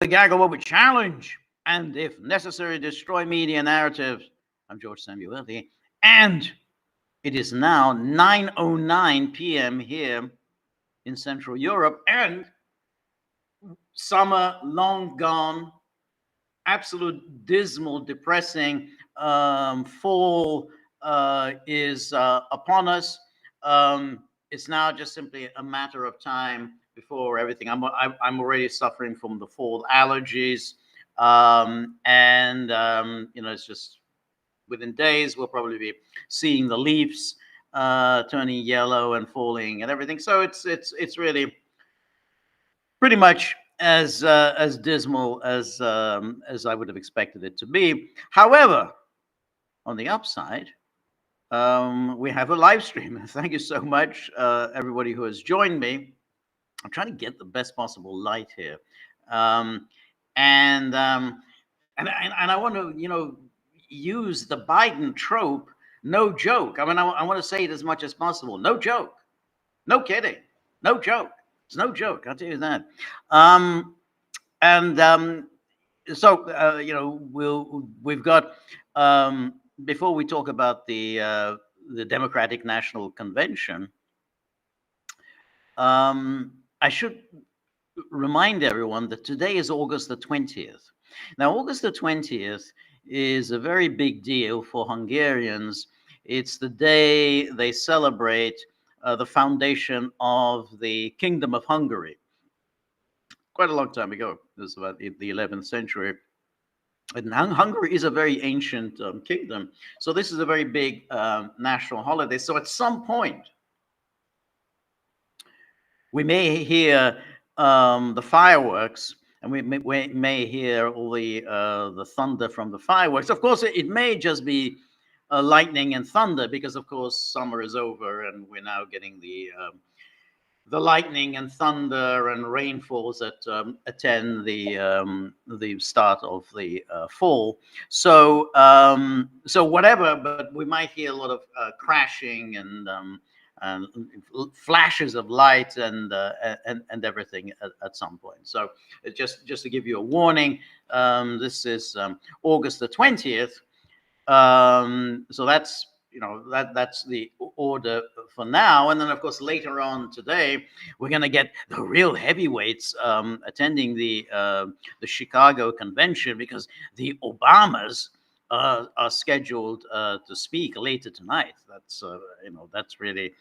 The Gaggle will challenge and, if necessary, destroy media narratives. I'm George Samueli, and it is now 9:09 p.m. here in Central Europe, and summer long gone, absolute dismal, depressing fall is upon us. It's now just simply a matter of time before everything. I'm already suffering from the fall allergies, and it's just within days we'll probably be seeing the leaves turning yellow and falling and everything. So it's really pretty much as dismal as I would have expected it to be. However, on the upside, we have a live stream. Thank you so much, everybody who has joined me. I'm trying to get the best possible light here, and I want to use the Biden trope. No joke. I mean, I want to say it as much as possible. No joke. No kidding. No joke. It's no joke. I'll tell you that. We've got before we talk about the Democratic National Convention. I should remind everyone that today is August the 20th. Now, August the 20th is a very big deal for Hungarians. It's the day they celebrate the foundation of the Kingdom of Hungary. Quite a long time ago. It was about the 11th century. And Hungary is a very ancient kingdom. So this is a very big national holiday. So at some point, we may hear the fireworks, and we may hear all the thunder from the fireworks. Of course, it may just be lightning and thunder, because of course summer is over and we're now getting the lightning and thunder and rainfalls that attend the start of the fall. So whatever, but we might hear a lot of crashing and flashes of light and everything at some point. So just to give you a warning, this is August the 20th. So that's that's the order for now. And then of course later on today we're going to get the real heavyweights attending the Chicago convention, because the Obamas are scheduled to speak later tonight. That's that's really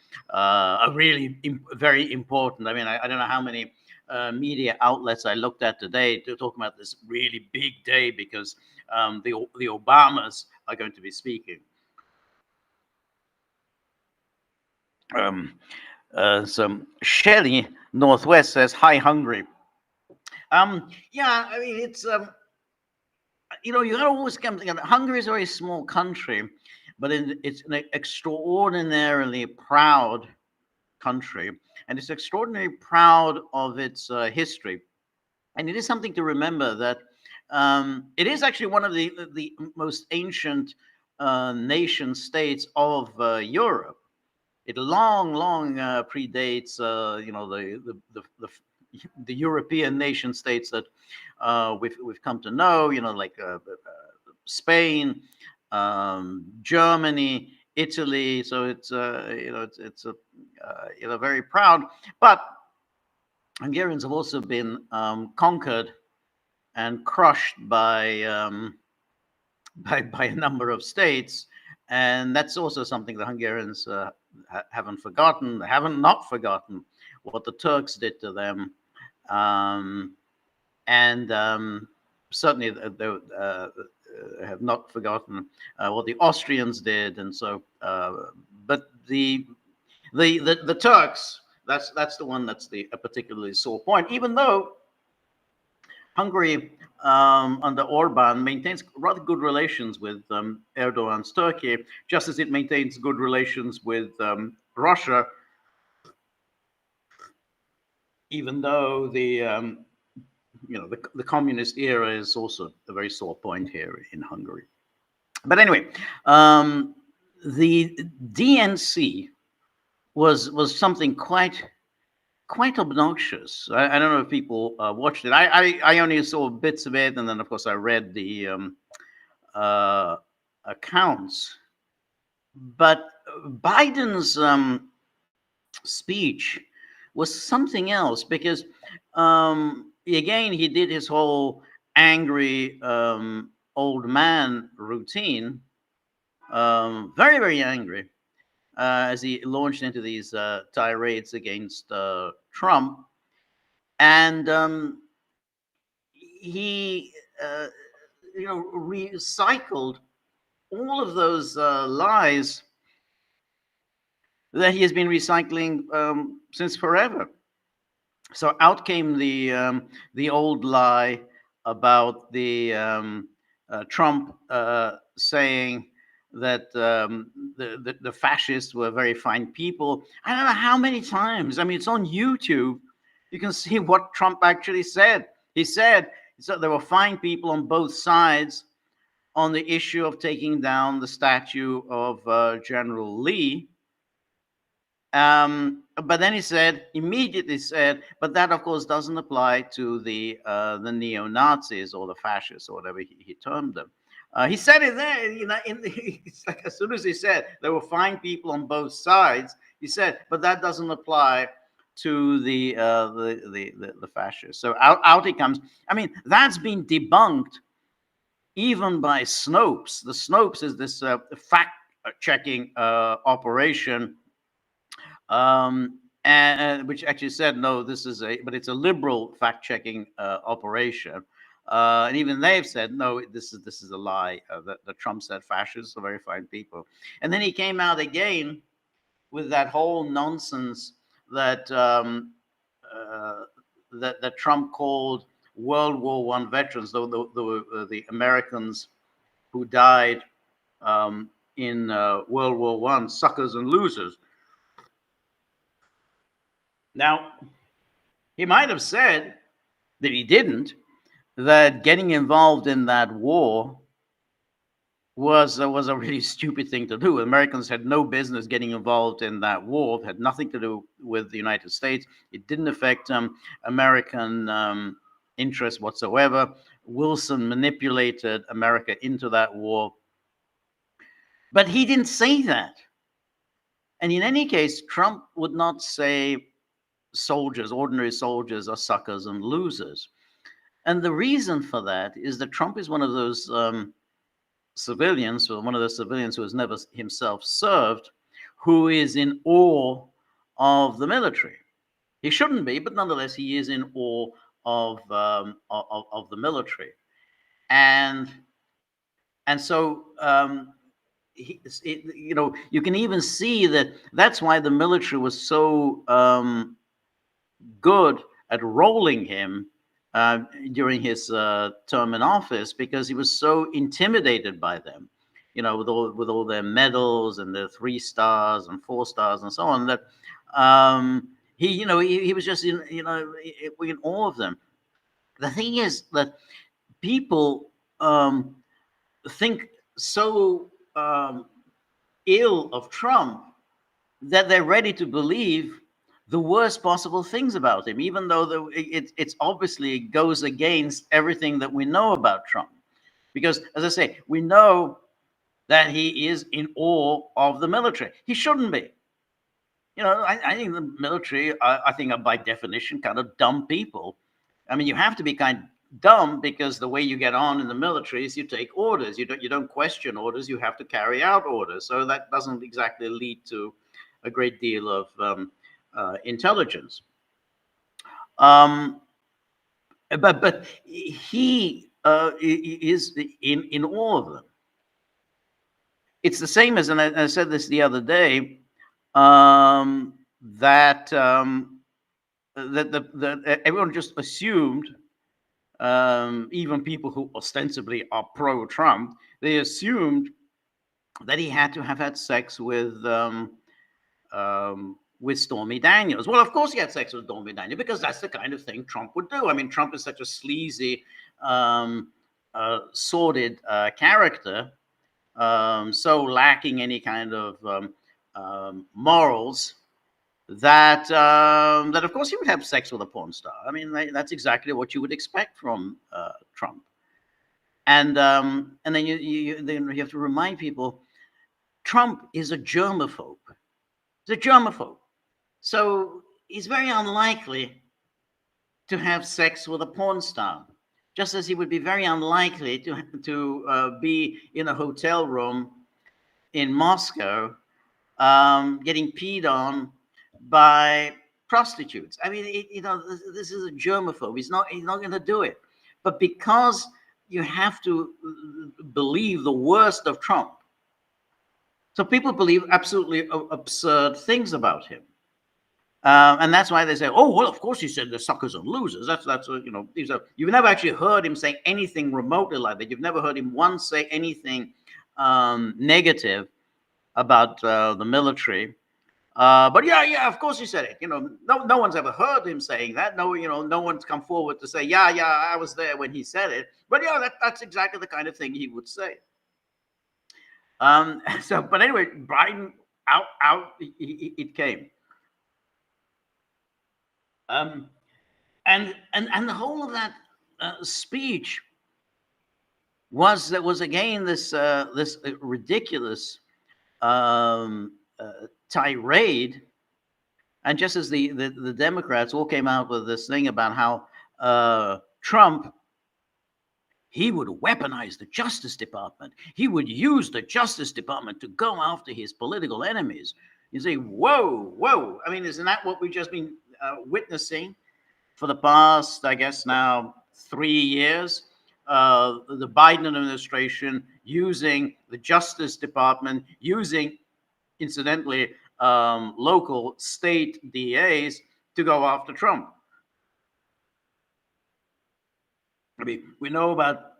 very important. I mean, I don't know how many media outlets I looked at today to talk about this really big day, because the Obamas are going to be speaking. So Shelley Northwest says, "Hi, Hungary." Yeah, I mean, it's you gotta always come together. Hungary is a very small country, but it's an extraordinarily proud country, and it's extraordinarily proud of its history. And it is something to remember that it is actually one of the most ancient nation states of Europe. It long predates the European nation states that we've come to know, like Spain, Germany, Italy. So it's it's very proud. But Hungarians have also been conquered and crushed by a number of states, and that's also something the Hungarians haven't forgotten. They haven't not forgotten what the Turks did to them, and certainly they have not forgotten what the Austrians did. And so, but the Turks, that's the one that's a particularly sore point. Even though Hungary under Orban maintains rather good relations with Erdogan's Turkey, just as it maintains good relations with Russia, even though the communist era is also a very sore point here in Hungary. But anyway, the DNC was something quite quite obnoxious. I don't know if people watched it. I only saw bits of it, and then of course I read the uh, accounts. But Biden's speech was something else because again he did his whole angry old man routine, very very angry, as he launched into these tirades against Trump, and he recycled all of those lies that he has been recycling since forever. So out came the old lie about the Trump saying that the fascists were very fine people. I don't know how many times. I mean, it's on YouTube. You can see what Trump actually said. He said so there were fine people on both sides on the issue of taking down the statue of General Lee. But then he immediately said, but that of course doesn't apply to the neo-Nazis or the fascists or whatever he termed them. He said it there, it's like as soon as he said there were fine people on both sides, he said, but that doesn't apply to the fascists. So out he comes. I mean, that's been debunked even by Snopes. The Snopes is this fact-checking operation, and which actually said no, but it's a liberal fact-checking operation, and even they've said no, this is a lie. That Trump said fascists are very fine people, and then he came out again with that whole nonsense that that Trump called World War I veterans, the Americans who died in World War I, suckers and losers. Now, he might have said that he didn't, that getting involved in that war was a really stupid thing to do. Americans had no business getting involved in that war. It had nothing to do with the United States. It didn't affect American interests whatsoever. Wilson manipulated America into that war. But he didn't say that. And in any case, Trump would not say soldiers, ordinary soldiers, are suckers and losers. And the reason for that is that Trump is one of those civilians, or one of those civilians who has never himself served, who is in awe of the military. He shouldn't be, but nonetheless, he is in awe of the military, and so you can even see that that's why the military was so good at rolling him during his term in office, because he was so intimidated by them, with all their medals and their 3 stars and 4 stars and so on, that he was just in awe of them. The thing is that people think so ill of Trump that they're ready to believe the worst possible things about him, even though it's obviously goes against everything that we know about Trump. Because, as I say, we know that he is in awe of the military. He shouldn't be. I think the military, I think are by definition kind of dumb people. I mean, you have to be kind of dumb, because the way you get on in the military is you take orders. You don't question orders. You have to carry out orders. So that doesn't exactly lead to a great deal of intelligence. But he is in awe of them. It's the same as, and I said this the other day, that everyone just assumed, even people who ostensibly are pro-Trump, they assumed that he had to have had sex with Stormy Daniels. Well, of course he had sex with Stormy Daniels, because that's the kind of thing Trump would do. I mean, Trump is such a sleazy, sordid character, so lacking any kind of morals, that that of course he would have sex with a porn star. I mean, that's exactly what you would expect from Trump. And then then you have to remind people, Trump is a germaphobe. He's a germaphobe. So he's very unlikely to have sex with a porn star, just as he would be very unlikely to be in a hotel room in Moscow getting peed on by prostitutes. I mean, this is a germaphobe. He's not going to do it. But because you have to believe the worst of Trump, so people believe absolutely absurd things about him. And that's why they say, "Oh, well, of course he said the suckers and losers." That's you've never actually heard him say anything remotely like that. You've never heard him once say anything negative about the military. But yeah, of course he said it. No one's ever heard him saying that. No one's come forward to say, yeah, I was there when he said it. But yeah, that's exactly the kind of thing he would say. But anyway, Biden out it came. And the whole of that speech was again this ridiculous tirade. And just as the Democrats all came out with this thing about how Trump, he would weaponize the Justice Department. He would use the Justice Department to go after his political enemies. You say, whoa. I mean, isn't that what we've just been witnessing for the past, I guess now, 3 years? The Biden administration using the Justice Department, using, incidentally, local state DAs to go after Trump. I mean, we know about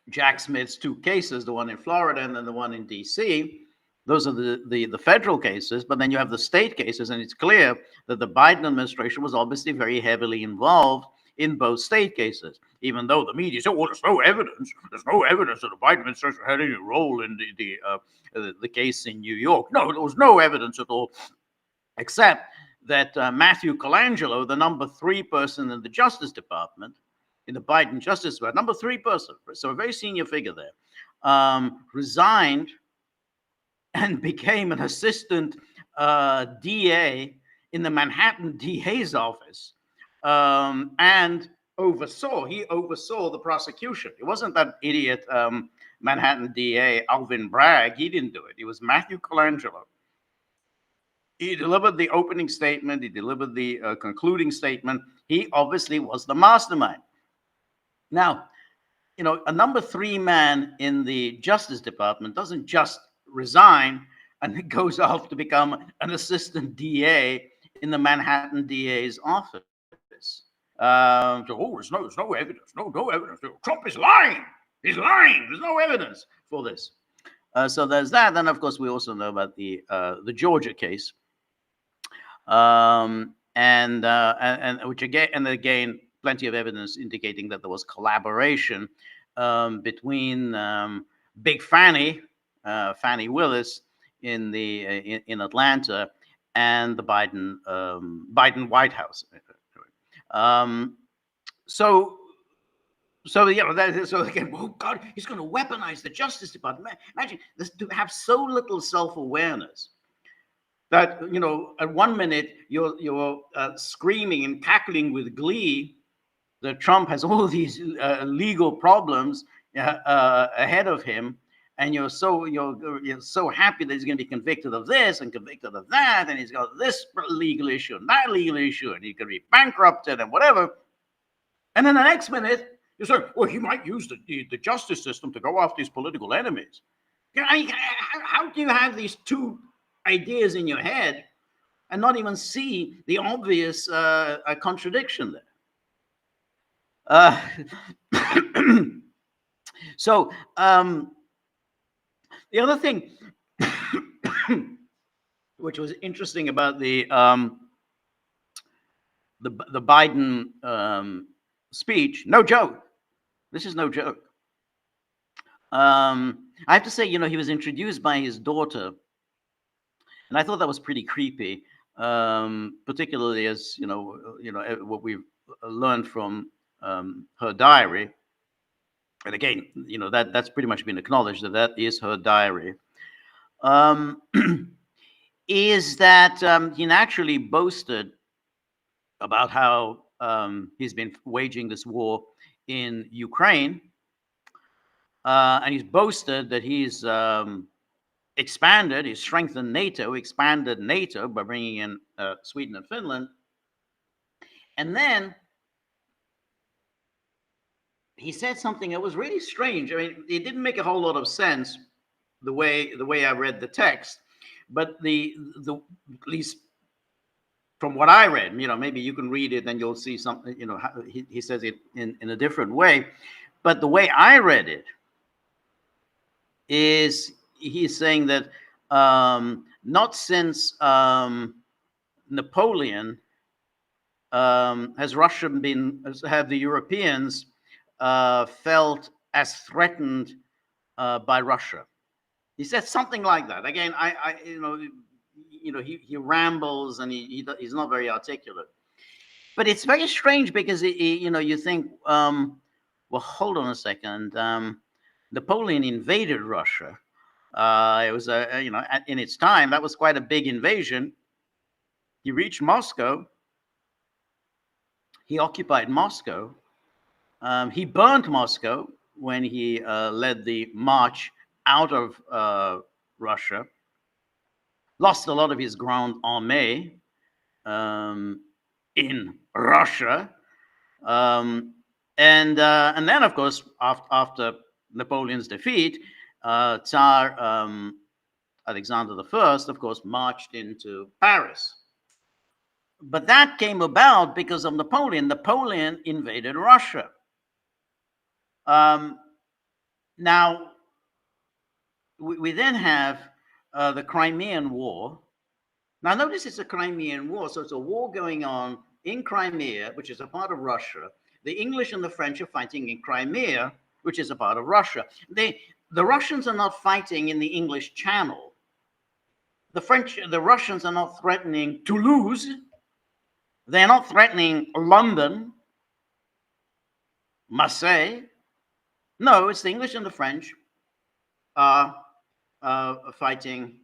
Jack Smith's 2 cases, the one in Florida and then the one in DC. Those are the federal cases, but then you have the state cases, and it's clear that the Biden administration was obviously very heavily involved in both state cases, even though the media said, well, there's no evidence that the Biden administration had any role in the case in New York. No, there was no evidence at all, except that Matthew Colangelo, the number 3 person in the Justice Department, in the Biden Justice Department, number 3 person, so a very senior figure there, resigned and became an assistant DA in the Manhattan DA's office, and oversaw the prosecution. It wasn't that idiot Manhattan DA Alvin Bragg. He didn't do it. It was Matthew Colangelo. He delivered the opening statement. He delivered the concluding statement. He obviously was the mastermind. Now, a number 3 man in the Justice Department doesn't just resign and it goes off to become an assistant DA in the Manhattan DA's office. There's no evidence. No evidence. Trump is lying. He's lying. There's no evidence for this. So there's that. Then, of course, we also know about the Georgia case, and which again, plenty of evidence indicating that there was collaboration between Big Fannie Willis in Atlanta and the Biden White House. So again, oh God, he's going to weaponize the Justice Department. Imagine this, to have so little self-awareness that at one minute you're screaming and cackling with glee that Trump has all these legal problems ahead of him, and you're so happy that he's going to be convicted of this and convicted of that, and he's got this legal issue and that legal issue, and he's going to be bankrupted and whatever. And then the next minute, you say, well, he might use the justice system to go after his political enemies. I mean, how do you have these 2 ideas in your head and not even see the obvious contradiction there? So the other thing which was interesting about the Biden speech, no joke. This is no joke. I have to say, he was introduced by his daughter, and I thought that was pretty creepy. particularly as what we've learned from her diary. And again, that's pretty much been acknowledged that is her diary. Is that he naturally boasted about how he's been waging this war in Ukraine, and he's boasted that he's he's strengthened NATO, expanded NATO by bringing in Sweden and Finland, and then he said something that was really strange. I mean, it didn't make a whole lot of sense the way I read the text, but the at least from what I read, maybe you can read it and you'll see something. He says it in a different way, but the way I read it is he's saying that not since Napoleon have the Europeans felt as threatened by Russia. He said something like that. Again, he rambles and he's not very articulate. But it's very strange because you think, well, hold on a second. Napoleon invaded Russia. It was in its time that was quite a big invasion. He reached Moscow. He occupied Moscow. He burnt Moscow when he led the march out of Russia. Lost a lot of his Grand Armée in Russia, and then, of course, after Napoleon's defeat, Tsar Alexander I, of course, marched into Paris. But that came about because of Napoleon. Napoleon invaded Russia. Now, we then have the Crimean War. Now, notice it's a Crimean War, so it's a war going on in Crimea, which is a part of Russia. The English and the French are fighting in Crimea, which is a part of Russia. The Russians are not fighting in the English Channel. The Russians are not threatening Toulouse. They're not threatening London, Marseille. No, it's the English and the French are fighting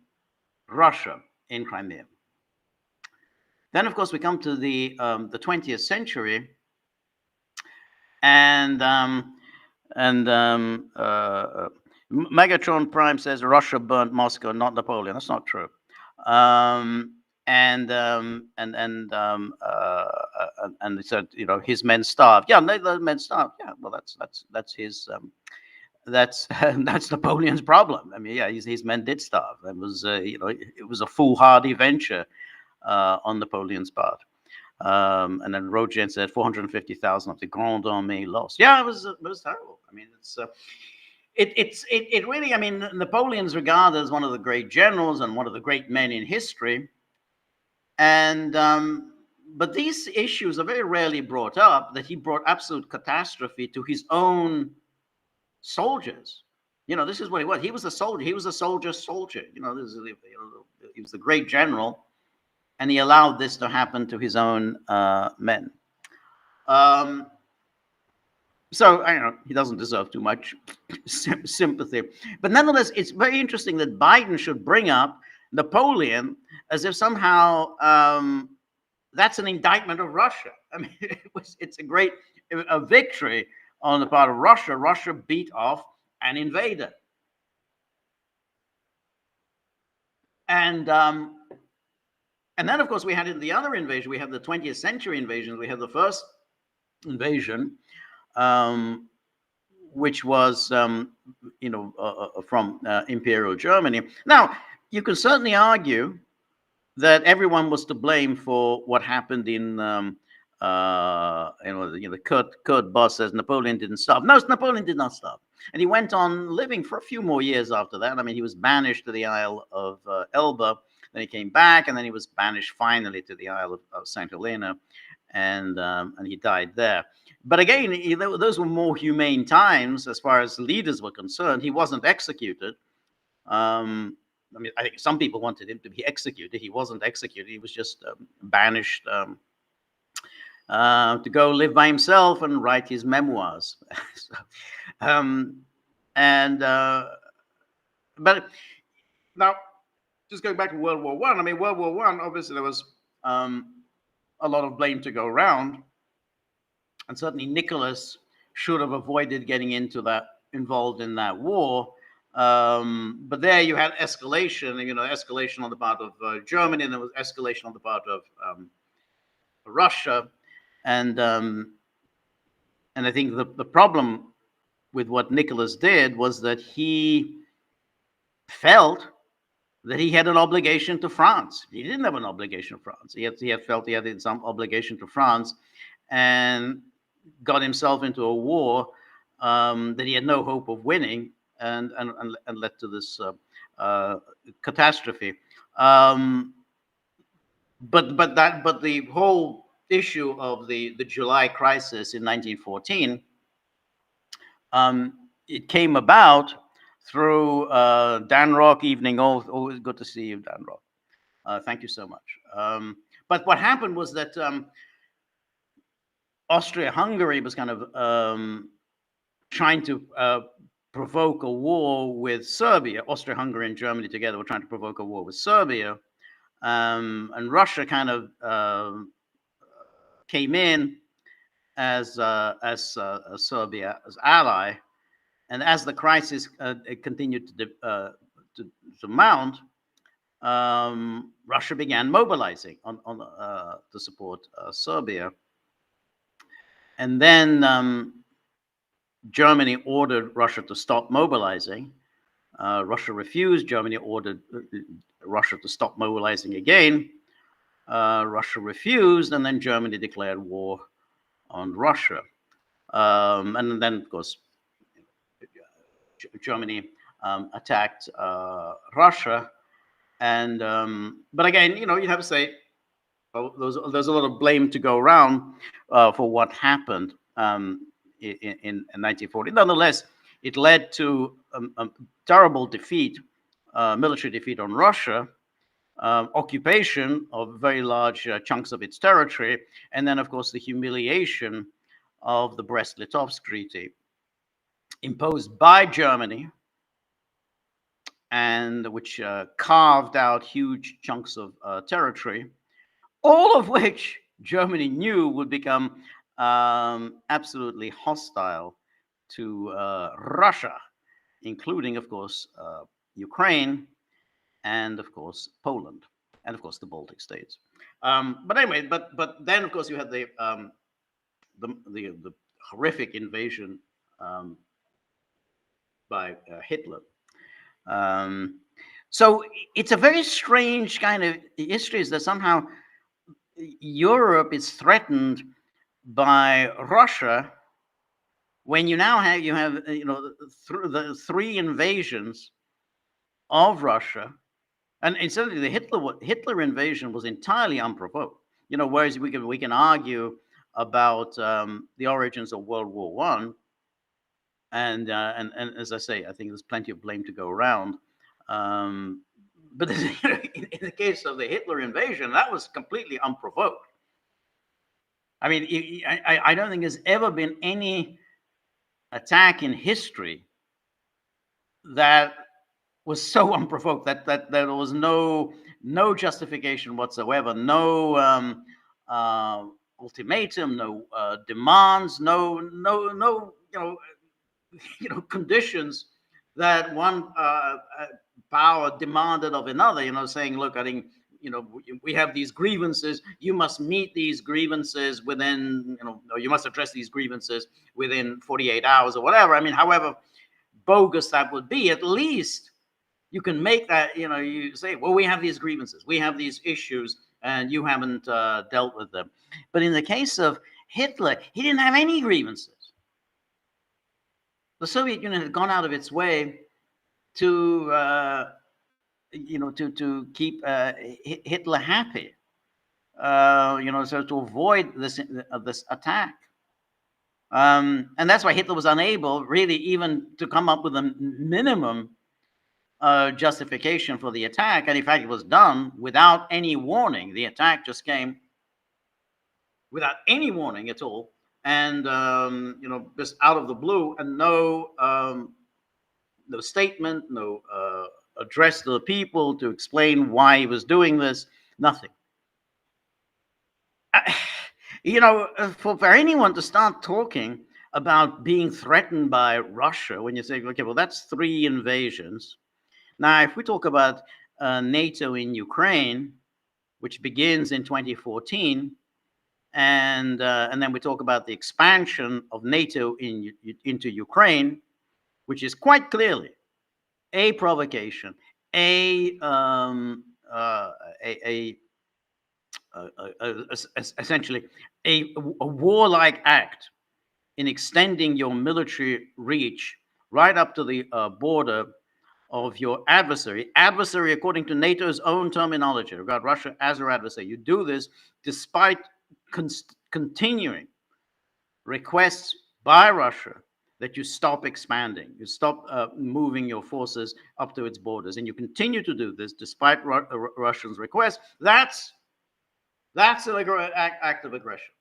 Russia in Crimea. Then, of course, we come to the 20th century, and Megatron Prime says Russia burnt Moscow, not Napoleon. That's not true. And they said, his men starved. Yeah, the men starved. Yeah, well, that's his. That's Napoleon's problem. I mean, yeah, his men did starve. It was it was a foolhardy venture on Napoleon's part. And then Rojan said 450,000 of the Grande Armée lost. Yeah, it was terrible. I mean, it really. I mean, Napoleon's regarded as one of the great generals and one of the great men in history. And but these issues are very rarely brought up. That he brought absolute catastrophe to his own soldiers. This is what he was. He was a soldier. He was a soldier's soldier. He was the great general, and he allowed this to happen to his own men. So he doesn't deserve too much sympathy. But nonetheless, it's very interesting that Biden should bring up Napoleon as if somehow that's an indictment of Russia. I mean, it's a victory on the part of Russia. Russia beat off an invader. And then, of course, we had in the other invasion, we have the 20th century invasions. We have the first invasion, which was, from Imperial Germany. Now, you can certainly argue that everyone was to blame for what happened in, Kurt Boss says Napoleon didn't stop. No, Napoleon did not stop. And he went on living for a few more years after that. I mean, he was banished to the Isle of Elba. Then he came back, and then he was banished finally to the Isle of St. Helena, and he died there. But again, those were more humane times as far as leaders were concerned. He wasn't executed. I mean, I think some people wanted him to be executed. He wasn't executed. He was just banished to go live by himself and write his memoirs. So, but now, just going back to World War One. I mean, World War One. Obviously, there was a lot of blame to go around, and certainly Nicholas should have avoided getting involved in that war. But there you had escalation, escalation on the part of Germany, and there was escalation on the part of Russia, and I think the problem with what Nicholas did was that he felt that he had an obligation to France. He didn't have an obligation to France. He had felt he had some obligation to France, and got himself into a war that he had no hope of winning, and led to this catastrophe. But the whole issue of the July crisis in 1914, it came about through Dan Rock. Evening, always good to see you, Dan Rock. Thank you so much. But what happened was that Austria-Hungary was kind of trying to provoke a war with Serbia. Austria-Hungary and Germany together were trying to provoke a war with Serbia, and Russia kind of came in as Serbia's ally. And as the crisis continued to mount, Russia began mobilizing to support Serbia. And then Germany ordered Russia to stop mobilizing. Russia refused. Germany ordered Russia to stop mobilizing again. Russia refused, and then Germany declared war on Russia. And then, of course, Germany attacked Russia. And but again, you have to say, there's a lot of blame to go around for what happened in 1940. Nonetheless, it led to a terrible defeat, military defeat on Russia, occupation of very large chunks of its territory, and then, of course, the humiliation of the Brest-Litovsk Treaty imposed by Germany, and which carved out huge chunks of territory, all of which Germany knew would become absolutely hostile to Russia, including, of course, Ukraine, and of course Poland, and of course the Baltic states. But anyway, but then of course you had the horrific invasion by Hitler. So it's a very strange kind of history, is that somehow Europe is threatened by Russia when you now have the three invasions of Russia, and certainly the Hitler invasion was entirely unprovoked. Whereas we can argue about the origins of World War One, and as I say, I think there's plenty of blame to go around. But in the case of the Hitler invasion, that was completely unprovoked. I mean, I don't think there's ever been any attack in history that was so unprovoked that there was no justification whatsoever, no ultimatum, no demands, no conditions that one power demanded of another. Saying, look, I think we have these grievances. You must meet these grievances within, or you must address these grievances within 48 hours or whatever. I mean, however bogus that would be, at least you can make that, you say, well, we have these grievances, we have these issues, and you haven't dealt with them. But in the case of Hitler, he didn't have any grievances. The Soviet Union had gone out of its way to to keep Hitler happy, so to avoid this attack. And that's why Hitler was unable, really, even to come up with a minimum justification for the attack. And in fact, it was done without any warning. The attack just came without any warning at all, and just out of the blue, and no statement, no address to the people to explain why he was doing this. Nothing. For anyone to start talking about being threatened by Russia, when you say, okay, well, that's 3 invasions. Now, if we talk about NATO in Ukraine, which begins in 2014, and then we talk about the expansion of NATO into Ukraine, which is quite clearly a provocation, essentially a warlike act in extending your military reach right up to the border of your adversary. Adversary, according to NATO's own terminology, regard Russia as our adversary. You do this despite continuing requests by Russia that you stop expanding, you stop moving your forces up to its borders, and you continue to do this despite Russians' requests. That's an act of aggression.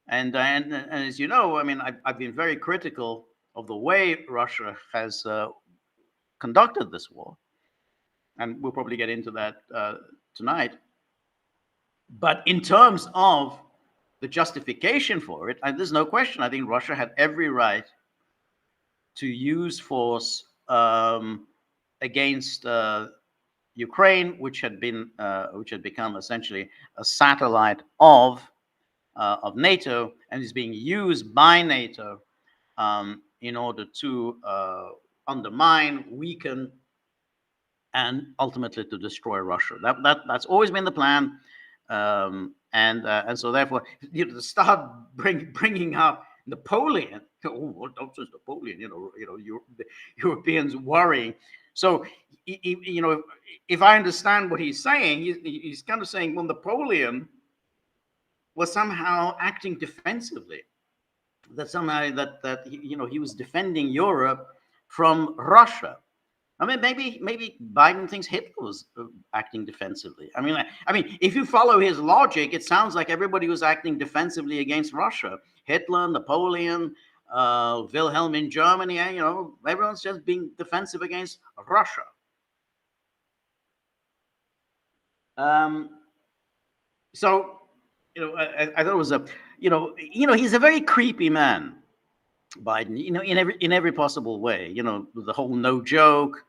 And as you know, I mean, I've been very critical of the way Russia has conducted this war, and we'll probably get into that tonight. But in terms of the justification for it, there's no question. I think Russia had every right to use force against Ukraine, which had become essentially a satellite of NATO, and is being used by NATO in order to undermine, weaken, and ultimately to destroy Russia. That's always been the plan. And so therefore, to start bringing up Napoleon, don't just Napoleon, the Europeans worrying. So, if I understand what he's saying, he's kind of saying, well, Napoleon was somehow acting defensively, that somehow that he was defending Europe from Russia. I mean, maybe Biden thinks Hitler was acting defensively. I mean, if you follow his logic, it sounds like everybody was acting defensively against Russia. Hitler, Napoleon, Wilhelm in Germany, everyone's just being defensive against Russia. So, I thought it was he's a very creepy man, Biden, in every possible way. The whole no joke,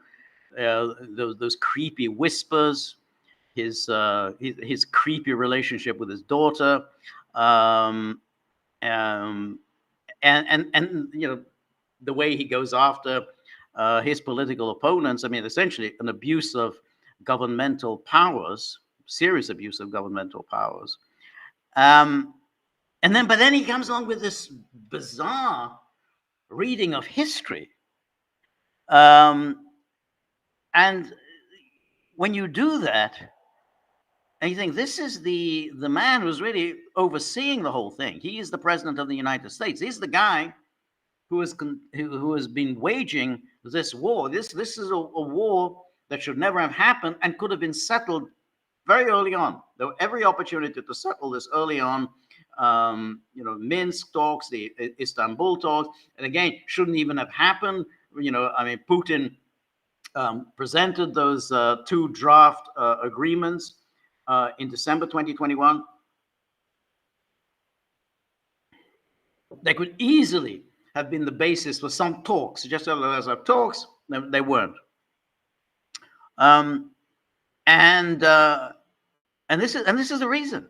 those creepy whispers, his creepy relationship with his daughter, and the way he goes after his political opponents. I mean, essentially an abuse of governmental powers, serious abuse of governmental powers. But then he comes along with this bizarre reading of history. And when you do that, and you think this is the man who's really overseeing the whole thing. He is the president of the United States. He's the guy who has been waging this war. This is a war that should never have happened and could have been settled very early on. There were every opportunity to settle this early on. Minsk talks, the Istanbul talks, and again, shouldn't even have happened. Putin presented those 2 draft agreements in December 2021. They could easily have been the basis for some talks, just as our talks. They weren't. And this is the reason.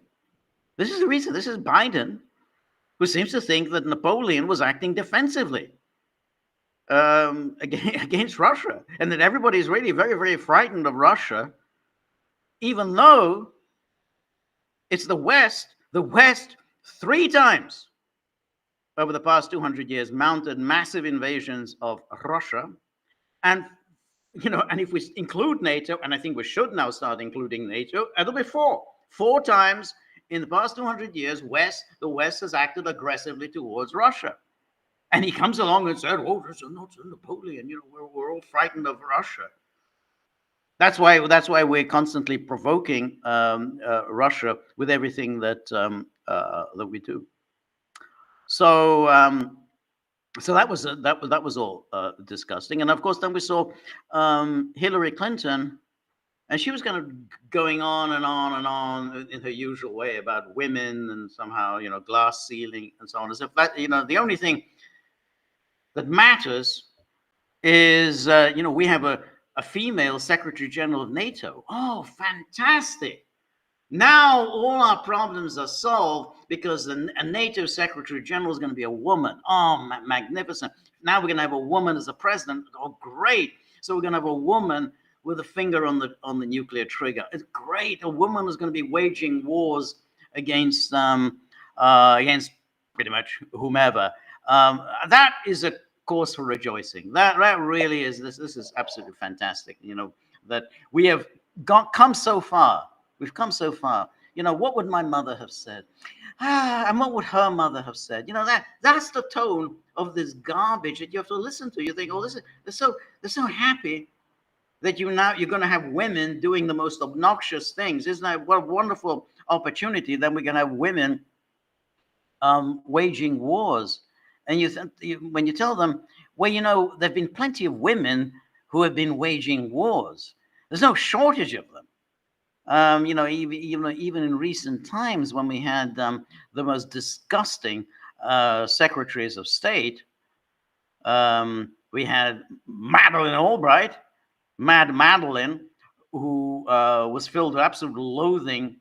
This is the reason. This is Biden, who seems to think that Napoleon was acting defensively against Russia, and that everybody is really very, very frightened of Russia, even though it's the West 3 times over the past 200 years mounted massive invasions of Russia. And if we include NATO, and I think we should now start including NATO, it'll be 4 times in the past 200 years, the West has acted aggressively towards Russia. And he comes along and said, "Oh, there's not Napoleon. We're all frightened of Russia." That's why we're constantly provoking Russia with everything that we do. So so that was all disgusting. And of course, then we saw Hillary Clinton, and she was kind of going on and on and on in her usual way about women and somehow glass ceiling and so on. As if that the only thing that matters is we have a female Secretary General of NATO. Oh, fantastic! Now all our problems are solved because a NATO Secretary General is going to be a woman. Oh, magnificent. Now we're going to have a woman as a president. Oh, great. So we're going to have a woman with a finger on the nuclear trigger. It's great. A woman is going to be waging wars against pretty much whomever. That is a cause for rejoicing. That really is. This is absolutely fantastic. That we have come so far. We've come so far. What would my mother have said? And what would her mother have said? That's the tone of this garbage that you have to listen to. You think, oh, they're so happy that you're going to have women doing the most obnoxious things. Isn't that what a wonderful opportunity? Then we're going to have women waging wars. And when you tell them, well, there've been plenty of women who have been waging wars. There's no shortage of them. Even in recent times when we had the most disgusting secretaries of state, we had Madeleine Albright, Mad Madeline, who was filled with absolute loathing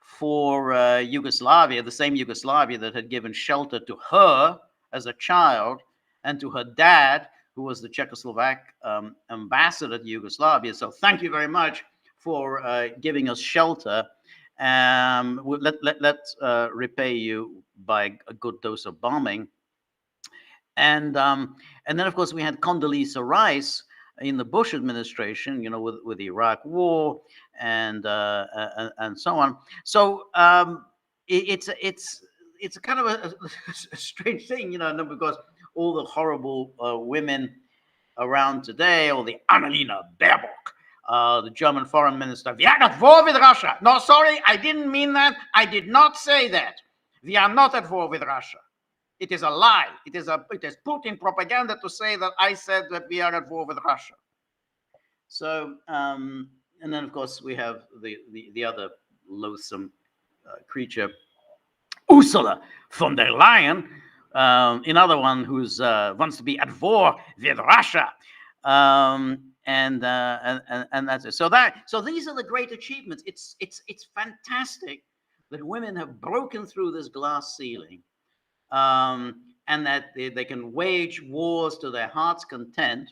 for Yugoslavia, the same Yugoslavia that had given shelter to her as a child and to her dad, who was the Czechoslovak ambassador to Yugoslavia. So thank you very much for giving us shelter. Let's repay you by a good dose of bombing. And then, of course, we had Condoleezza Rice in the Bush administration, with the Iraq War and so on. So it's a kind of a strange thing, because all the horrible women around today, or the Annalena Baerbock, the German foreign minister, we are at war with Russia. No, sorry, I didn't mean that. I did not say that. We are not at war with Russia. It is a lie. It is Putin propaganda to say that I said that we are at war with Russia. So, and then of course we have the other loathsome creature, Ursula von der Leyen, another one who's wants to be at war with Russia. And that's it. So these are the great achievements. It's fantastic that women have broken through this glass ceiling, and that they can wage wars to their heart's content,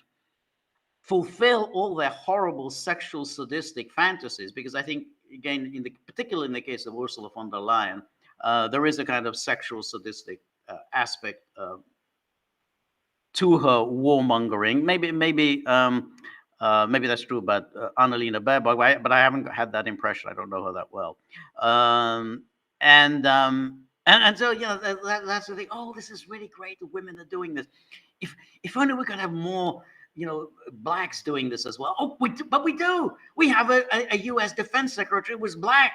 fulfill all their horrible sexual sadistic fantasies. Because I think, again, particularly in the case of Ursula von der Leyen, there is a kind of sexual sadistic aspect to her warmongering. Maybe that's true about Annalena Baerbock, but I haven't had that impression. I don't know her that well. And so that's the thing. Oh, this is really great. The women are doing this. If only we could have more, blacks doing this as well. Oh, but we do. We have a U.S. Defense Secretary who was black.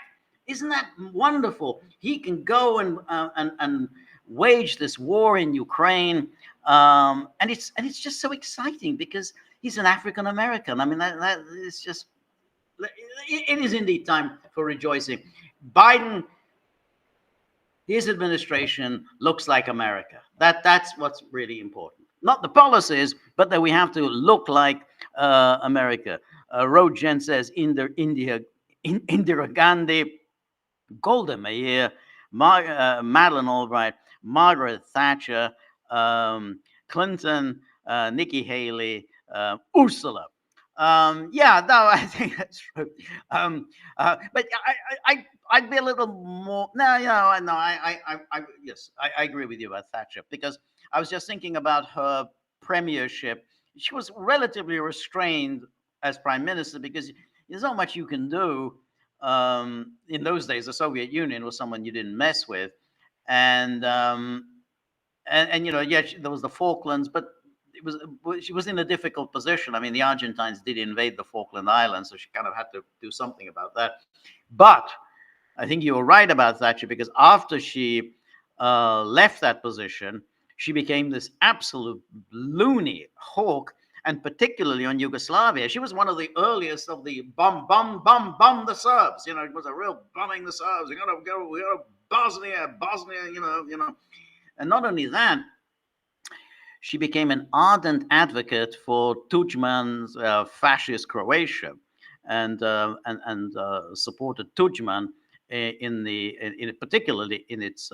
Isn't that wonderful? He can go and wage this war in Ukraine, and it's just so exciting because he's an African American. I mean, that is just. It is indeed time for rejoicing. Biden, his administration looks like America. That's what's really important. Not the policies, but that we have to look like America. Rogen says Indira Gandhi, Golda Meir, Madeleine Albright, Margaret Thatcher, Clinton, Nikki Haley, Ursula. Yeah, no, I think that's true. But I'd be a little more. No, yes, I agree with you about Thatcher, because I was just thinking about her premiership. She was relatively restrained as prime minister because there's not much you can do. In those days, the Soviet Union was someone you didn't mess with, and and yeah, there was the Falklands, but she was in a difficult position. I mean, the Argentines did invade the Falkland Islands, so she kind of had to do something about that. But I think you were right about Thatcher, because after she left that position, she became this absolute loony hawk, and particularly on Yugoslavia. She was one of the earliest of the bomb the Serbs. You know, it was a real bombing the Serbs. We got to Bosnia, you know. And not only that, she became an ardent advocate for Tudjman's fascist Croatia, and supported Tudjman particularly in its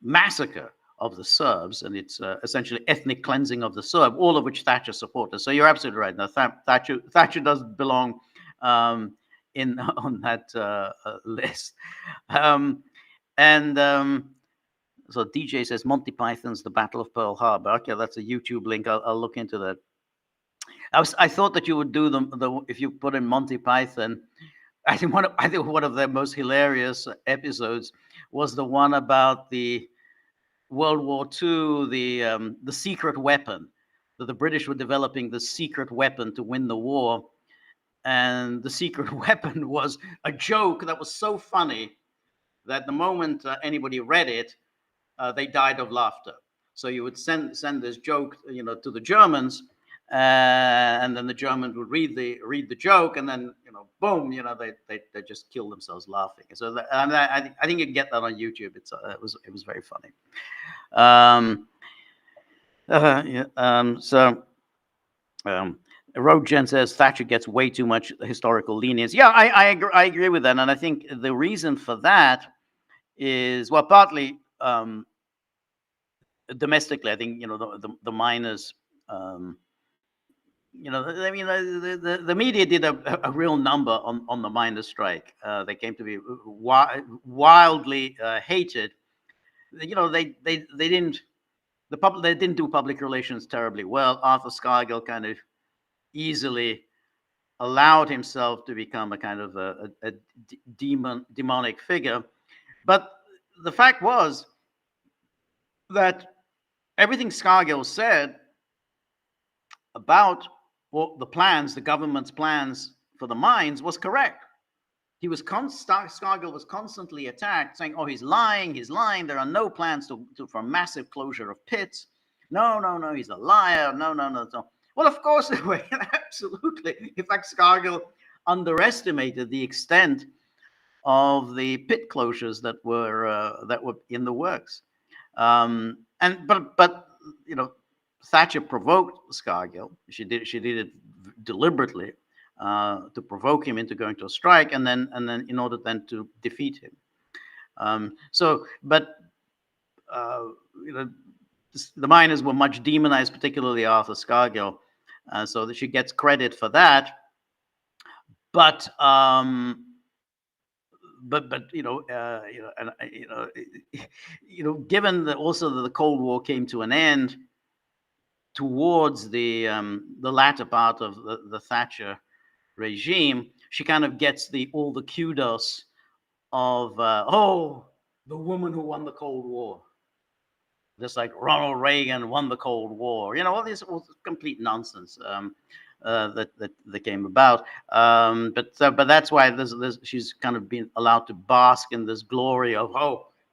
massacre of the Serbs and its essentially ethnic cleansing of the Serb, all of which Thatcher supported. So you're absolutely right. Now, Thatcher does belong on that list. So DJ says Monty Python's The Battle of Pearl Harbor. Okay, that's a YouTube link. I'll look into that. I thought that you would do the if you put in Monty Python. I think one of their most hilarious episodes was the one about the World War II, the secret weapon, that the British were developing the secret weapon to win the war. And the secret weapon was a joke that was so funny that the moment anybody read it, they died of laughter. So you would send this joke, to the Germans, and then the Germans would read the joke, and then boom, they just kill themselves laughing. So I think you can get that on YouTube. It was very funny. Road Gen says Thatcher gets way too much historical lenience. Yeah, I agree with that, and I think the reason for that is, well, partly domestically. I think the miners. The media did a real number on the miners' strike. They came to be wildly hated. They didn't do public relations terribly well. Arthur Scargill kind of easily allowed himself to become a kind of a demonic figure. But the fact was that everything Scargill said about the government's plans for the mines was correct. He was Scargill was constantly attacked, saying, "Oh, he's lying. There are no plans for massive closure of pits. No, he's a liar. No. Well, of course they were. Absolutely. In fact, Scargill underestimated the extent of the pit closures that were in the works. But Thatcher provoked Scargill. She did it deliberately to provoke him into going to a strike, and then in order then to defeat him. The miners were much demonized, particularly Arthur Scargill, so that she gets credit for that. But given that also that the Cold War came to an end towards the latter part of the Thatcher regime, she kind of gets all the kudos of the woman who won the Cold War, just like Ronald Reagan won the Cold War. All this was complete nonsense that came about. But that's why she's kind of been allowed to bask in this glory of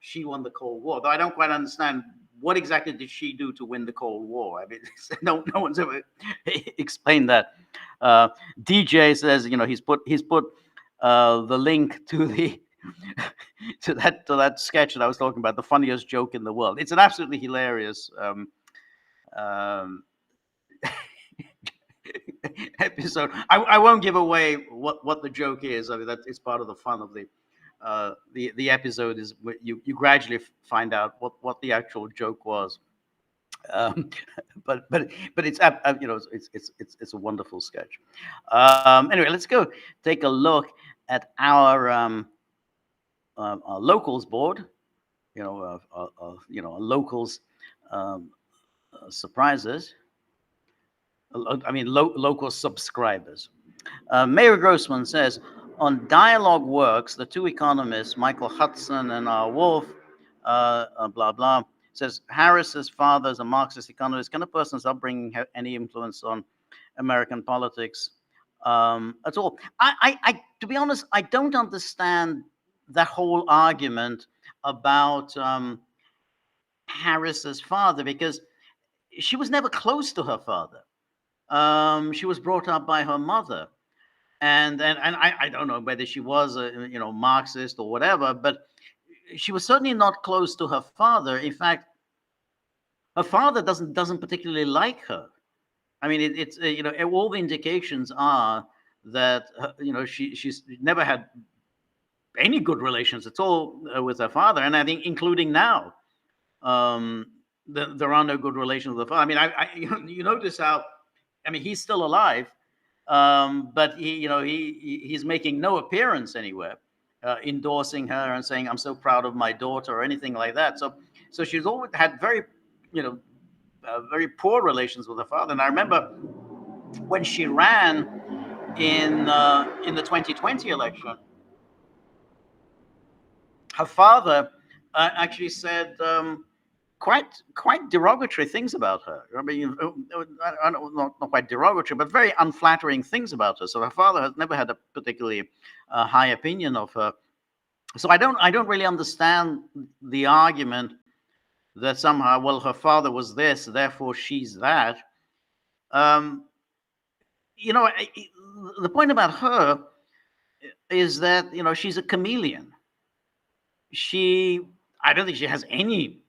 she won the Cold War. Though I don't quite understand what exactly did she do to win the Cold War. I mean, no one's ever explained that. DJ says he's put the link to the to that sketch that I was talking about, the funniest joke in the world. It's an absolutely hilarious episode. I won't give away what the joke is. I mean, that is part of the fun of the episode, is you gradually find out what the actual joke was. But it's it's a wonderful sketch. Anyway, let's go take a look at our locals board. Locals surprises. I mean, local subscribers. Mayor Grossman says, on Dialogue Works, the two economists, Michael Hudson and R. Wolf, blah, blah. Says, Harris's father is a Marxist economist. Can a person's upbringing have any influence on American politics at all? To be honest, I don't understand that whole argument about Harris's father, because she was never close to her father. She was brought up by her mother, and I don't know whether she was a Marxist or whatever, but she was certainly not close to her father. In fact, her father doesn't particularly like her. I mean, it's all the indications are that she's never had any good relations at all with her father, and I think including now, there are no good relations with her father. I mean, you notice how, I mean, he's still alive, but he's making no appearance anywhere, endorsing her and saying, "I'm so proud of my daughter," or anything like that. So she's always had very poor relations with her father. And I remember when she ran in the 2020 election, her father actually said quite derogatory things about her. I mean, not quite derogatory, but very unflattering things about her. So her father has never had a particularly high opinion of her. So I don't really understand the argument that somehow, well, her father was this, therefore she's that. The point about her is that she's a chameleon. I don't think she has any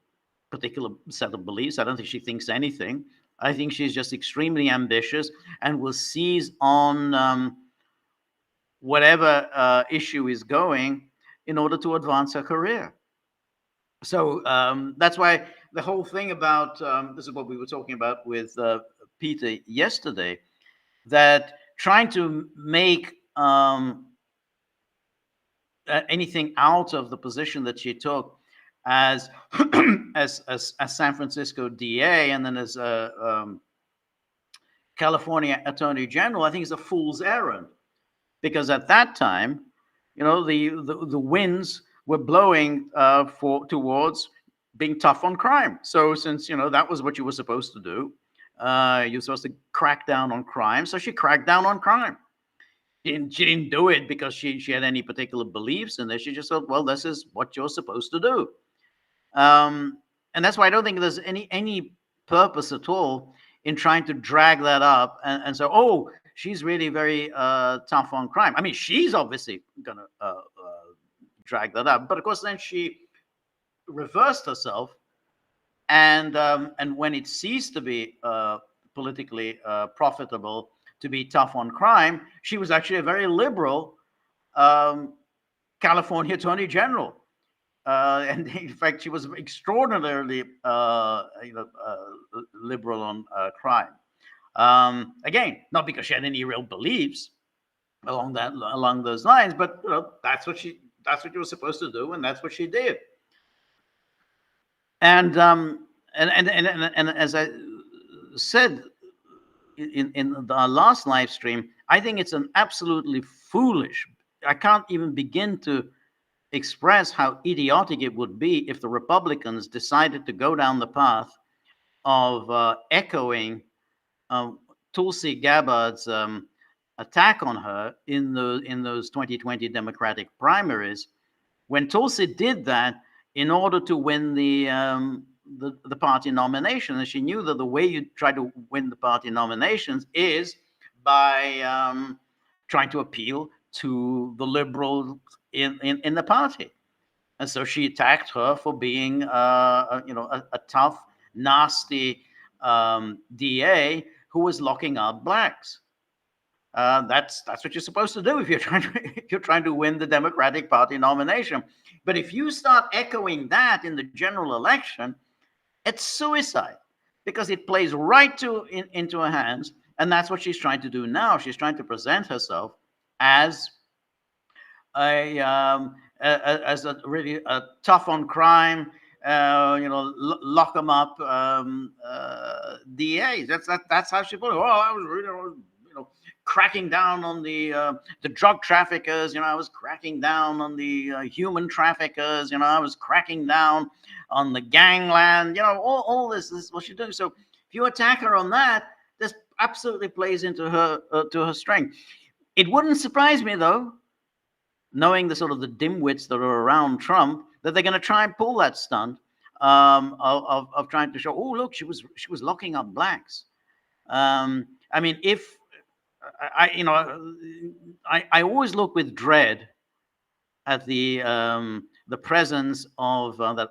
particular set of beliefs. I don't think she thinks anything. I think she's just extremely ambitious and will seize on whatever issue is going in order to advance her career. So that's why the whole thing about this is what we were talking about with Peter yesterday, that trying to make anything out of the position that she took as as San Francisco DA and then as California Attorney General, I think is a fool's errand, because at that time, the winds were blowing towards being tough on crime. So since that was what you were supposed to do, you're supposed to crack down on crime. So she cracked down on crime. She didn't do it because she had any particular beliefs in this. She just thought, well, this is what you're supposed to do. And that's why I don't think there's any purpose at all in trying to drag that up and say, oh, she's really very tough on crime. I mean, she's obviously going to drag that up. But of course, then she reversed herself. And when it ceased to be politically profitable to be tough on crime, she was actually a very liberal California Attorney General. And in fact, she was extraordinarily liberal on crime. Again, not because she had any real beliefs along those lines, but that's what you were supposed to do, and that's what she did. And as I said in our last live stream, I think it's an absolutely foolish. I can't even begin to express how idiotic it would be if the Republicans decided to go down the path of echoing Tulsi Gabbard's attack on her in those 2020 Democratic primaries, when Tulsi did that in order to win the party nomination. And she knew that the way you try to win the party nominations is by trying to appeal to the liberals in the party. And so she attacked her for being a tough, nasty DA who was locking up blacks. That's what you're supposed to do if you're trying to win the Democratic Party nomination. But if you start echoing that in the general election, it's suicide, because it plays right into her hands. And that's what she's trying to do now. She's trying to present herself as a really tough on crime, lock them up DA. That's how she put it. Oh, I was really, cracking down on the drug traffickers. You know, I was cracking down on the human traffickers. You know, I was cracking down on the gangland. You know, all this is what she's doing. So if you attack her on that, this absolutely plays into her to her strength. It wouldn't surprise me, though, knowing the sort of the dimwits that are around Trump, that they're going to try and pull that stunt of trying to show, oh, look, she was locking up blacks. I mean, if I always look with dread at the presence of that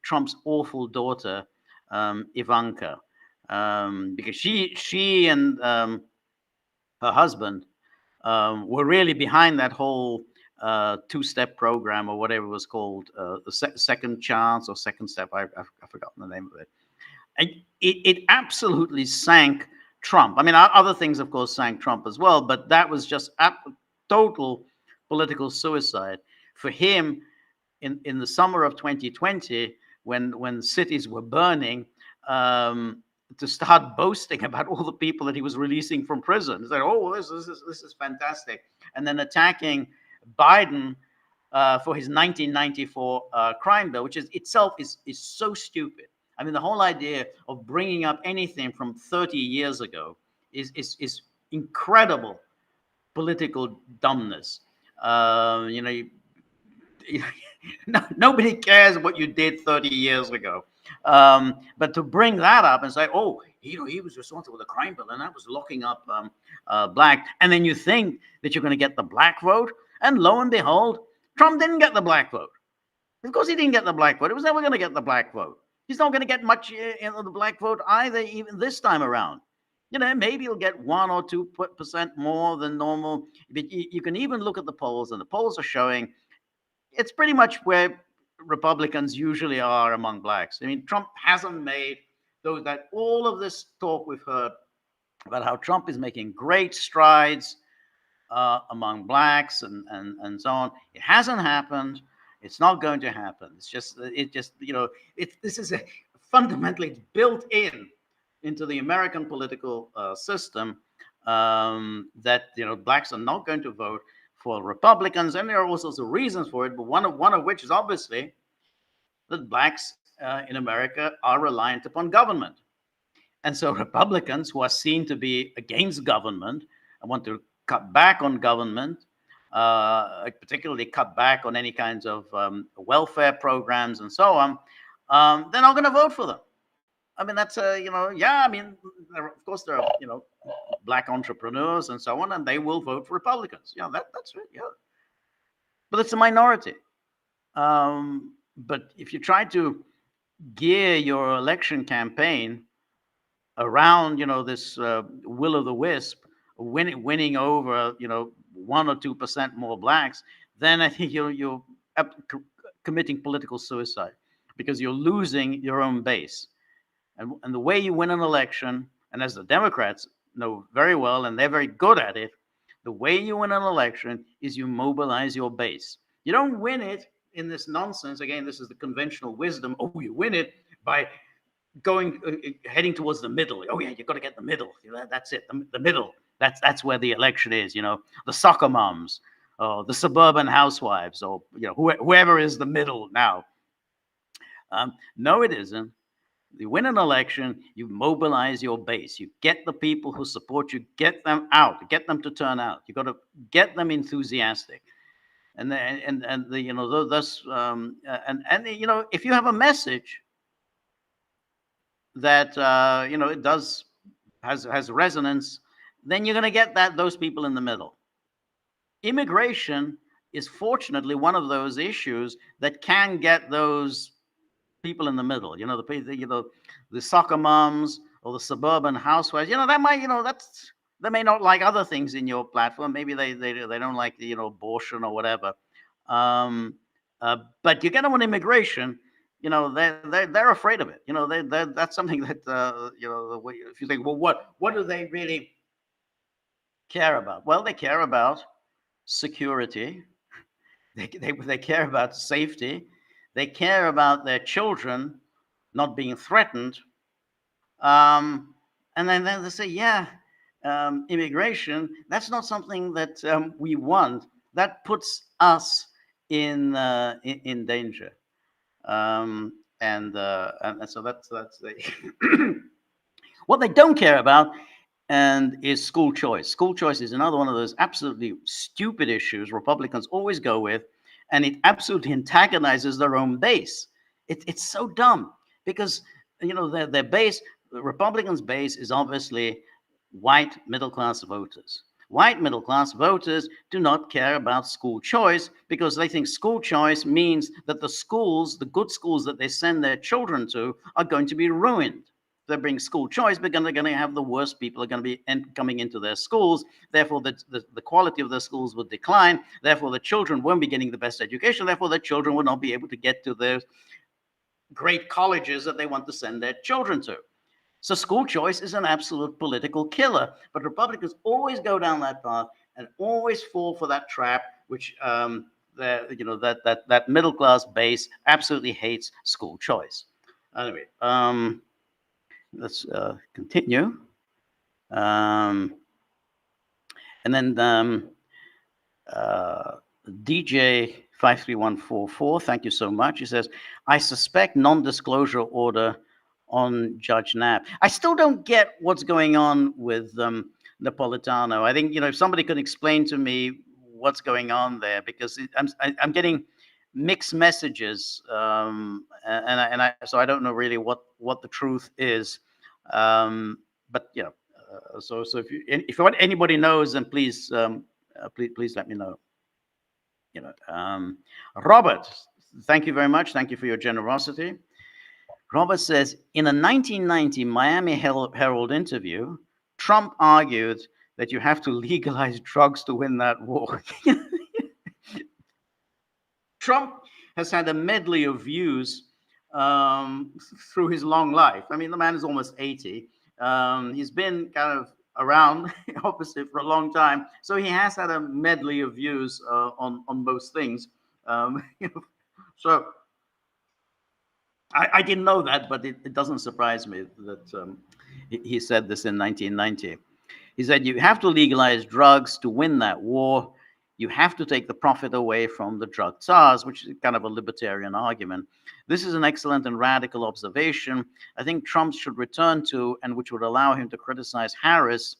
Trump's awful daughter, Ivanka, because she and her husband were really behind that whole two-step program or whatever it was called, the second chance or second step. I've forgotten the name of it. And it absolutely sank Trump. I mean, other things, of course, sank Trump as well, but that was just total political suicide for him. In the summer of 2020, when cities were burning, to start boasting about all the people that he was releasing from prison. It's like, oh, this is fantastic. And then attacking Biden for his 1994 crime bill, which is itself is so stupid. I mean, the whole idea of bringing up anything from 30 years ago is incredible political dumbness. Nobody cares what you did 30 years ago. But to bring that up and say, oh, he was responsible for the crime bill, and that was locking up black. And then you think that you're going to get the black vote. And lo and behold, Trump didn't get the black vote. Of course, he didn't get the black vote. He was never going to get the black vote. He's not going to get much in the black vote either, even this time around. You know, maybe he'll get 1 or 2% more than normal. But you can even look at the polls, and the polls are showing it's pretty much where Republicans usually are among blacks. I mean, Trump hasn't made those, that all of this talk we've heard about how Trump is making great strides among blacks and so on. It hasn't happened. It's not going to happen. It's just this is fundamentally built into the American political system that blacks are not going to vote for Republicans, and there are all sorts of reasons for it. But one of which is obviously that blacks in America are reliant upon government, and so Republicans who are seen to be against government and want to cut back on government, particularly cut back on any kinds of welfare programs and so on, they're not going to vote for them. I mean, that's I mean, of course there are black entrepreneurs and so on, and they will vote for Republicans. Yeah, that's it. Yeah, but it's a minority. But if you try to gear your election campaign around this will o' the wisp, winning over 1 or 2% more blacks, then I think you're committing political suicide, because you're losing your own base. And the way you win an election, and as the Democrats know very well, and they're very good at it, the way you win an election is you mobilize your base. You don't win it in this nonsense. Again, this is the conventional wisdom. Oh, you win it by heading towards the middle. Oh yeah, you've got to get the middle. That's it, the middle. That's where the election is. The soccer moms, or the suburban housewives, or whoever is the middle now. No, it isn't. You win an election, you mobilize your base. You get the people who support you, get them out, get them to turn out. You got to get them enthusiastic, and if you have a message that it has resonance, then you're going to get those people in the middle. Immigration is fortunately one of those issues that can get those people in the middle. The soccer moms or the suburban housewives. They may not like other things in your platform. Maybe they don't like the abortion or whatever. But you get them on immigration. They're afraid of it. That's something that if you think, well, what do they really care about? Well, they care about security. They care about safety. They care about their children not being threatened. And then they say, yeah, immigration, that's not something that we want. That puts us in danger. And so that's the what they don't care about, and is school choice. School choice is another one of those absolutely stupid issues Republicans always go with, and it absolutely antagonizes their own base. It's so dumb because their base, the Republicans' base, is obviously white middle class voters. White middle class voters do not care about school choice because they think school choice means that the schools, the good schools that they send their children to, are going to be ruined. They bring school choice, but they're going to have the worst people are going to be coming into their schools. Therefore, the quality of their schools will decline. Therefore, the children won't be getting the best education. Therefore, the children will not be able to get to the great colleges that they want to send their children to. So school choice is an absolute political killer. But Republicans always go down that path and always fall for that trap, which that middle class base absolutely hates school choice. Anyway, let's continue. And then DJ 53144, thank you so much. He says, I suspect non-disclosure order on Judge Knapp. I still don't get what's going on with Napolitano. I think, if somebody could explain to me what's going on there, because I'm getting mixed messages, so I don't know really what the truth is. But so if anybody knows, then please let me know. Robert, thank you very much. Thank you for your generosity. Robert says, in a 1990 Miami Herald interview, Trump argued that you have to legalize drugs to win that war. Trump has had a medley of views through his long life. I mean, the man is almost 80. He's been kind of around, obviously, for a long time. So he has had a medley of views on most things. So I didn't know that, but it doesn't surprise me that he said this in 1990. He said, you have to legalize drugs to win that war. You have to take the profit away from the drug czars, which is kind of a libertarian argument. This is an excellent and radical observation. I think Trump should return to, and which would allow him to criticize Harris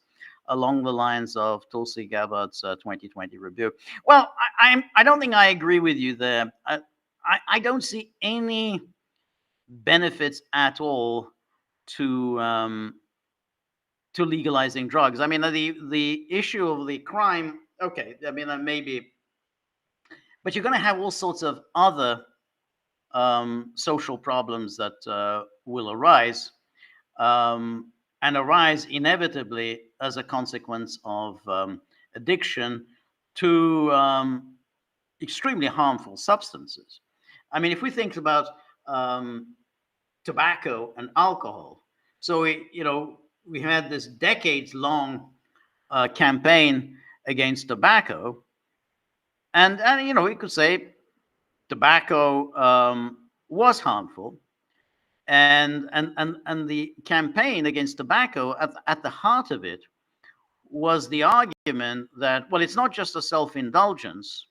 along the lines of Tulsi Gabbard's 2020 review. Well, I don't think I agree with you there. I don't see any benefits at all to legalizing drugs. I mean, the issue of the crime, okay, I mean, maybe, but you're going to have all sorts of other social problems that will arise, and arise inevitably as a consequence of addiction to extremely harmful substances. I mean, if we think about tobacco and alcohol, so we had this decades-long campaign against tobacco, and we could say tobacco was harmful, and the campaign against tobacco, at the heart of it, was the argument that, well, it's not just a self-indulgence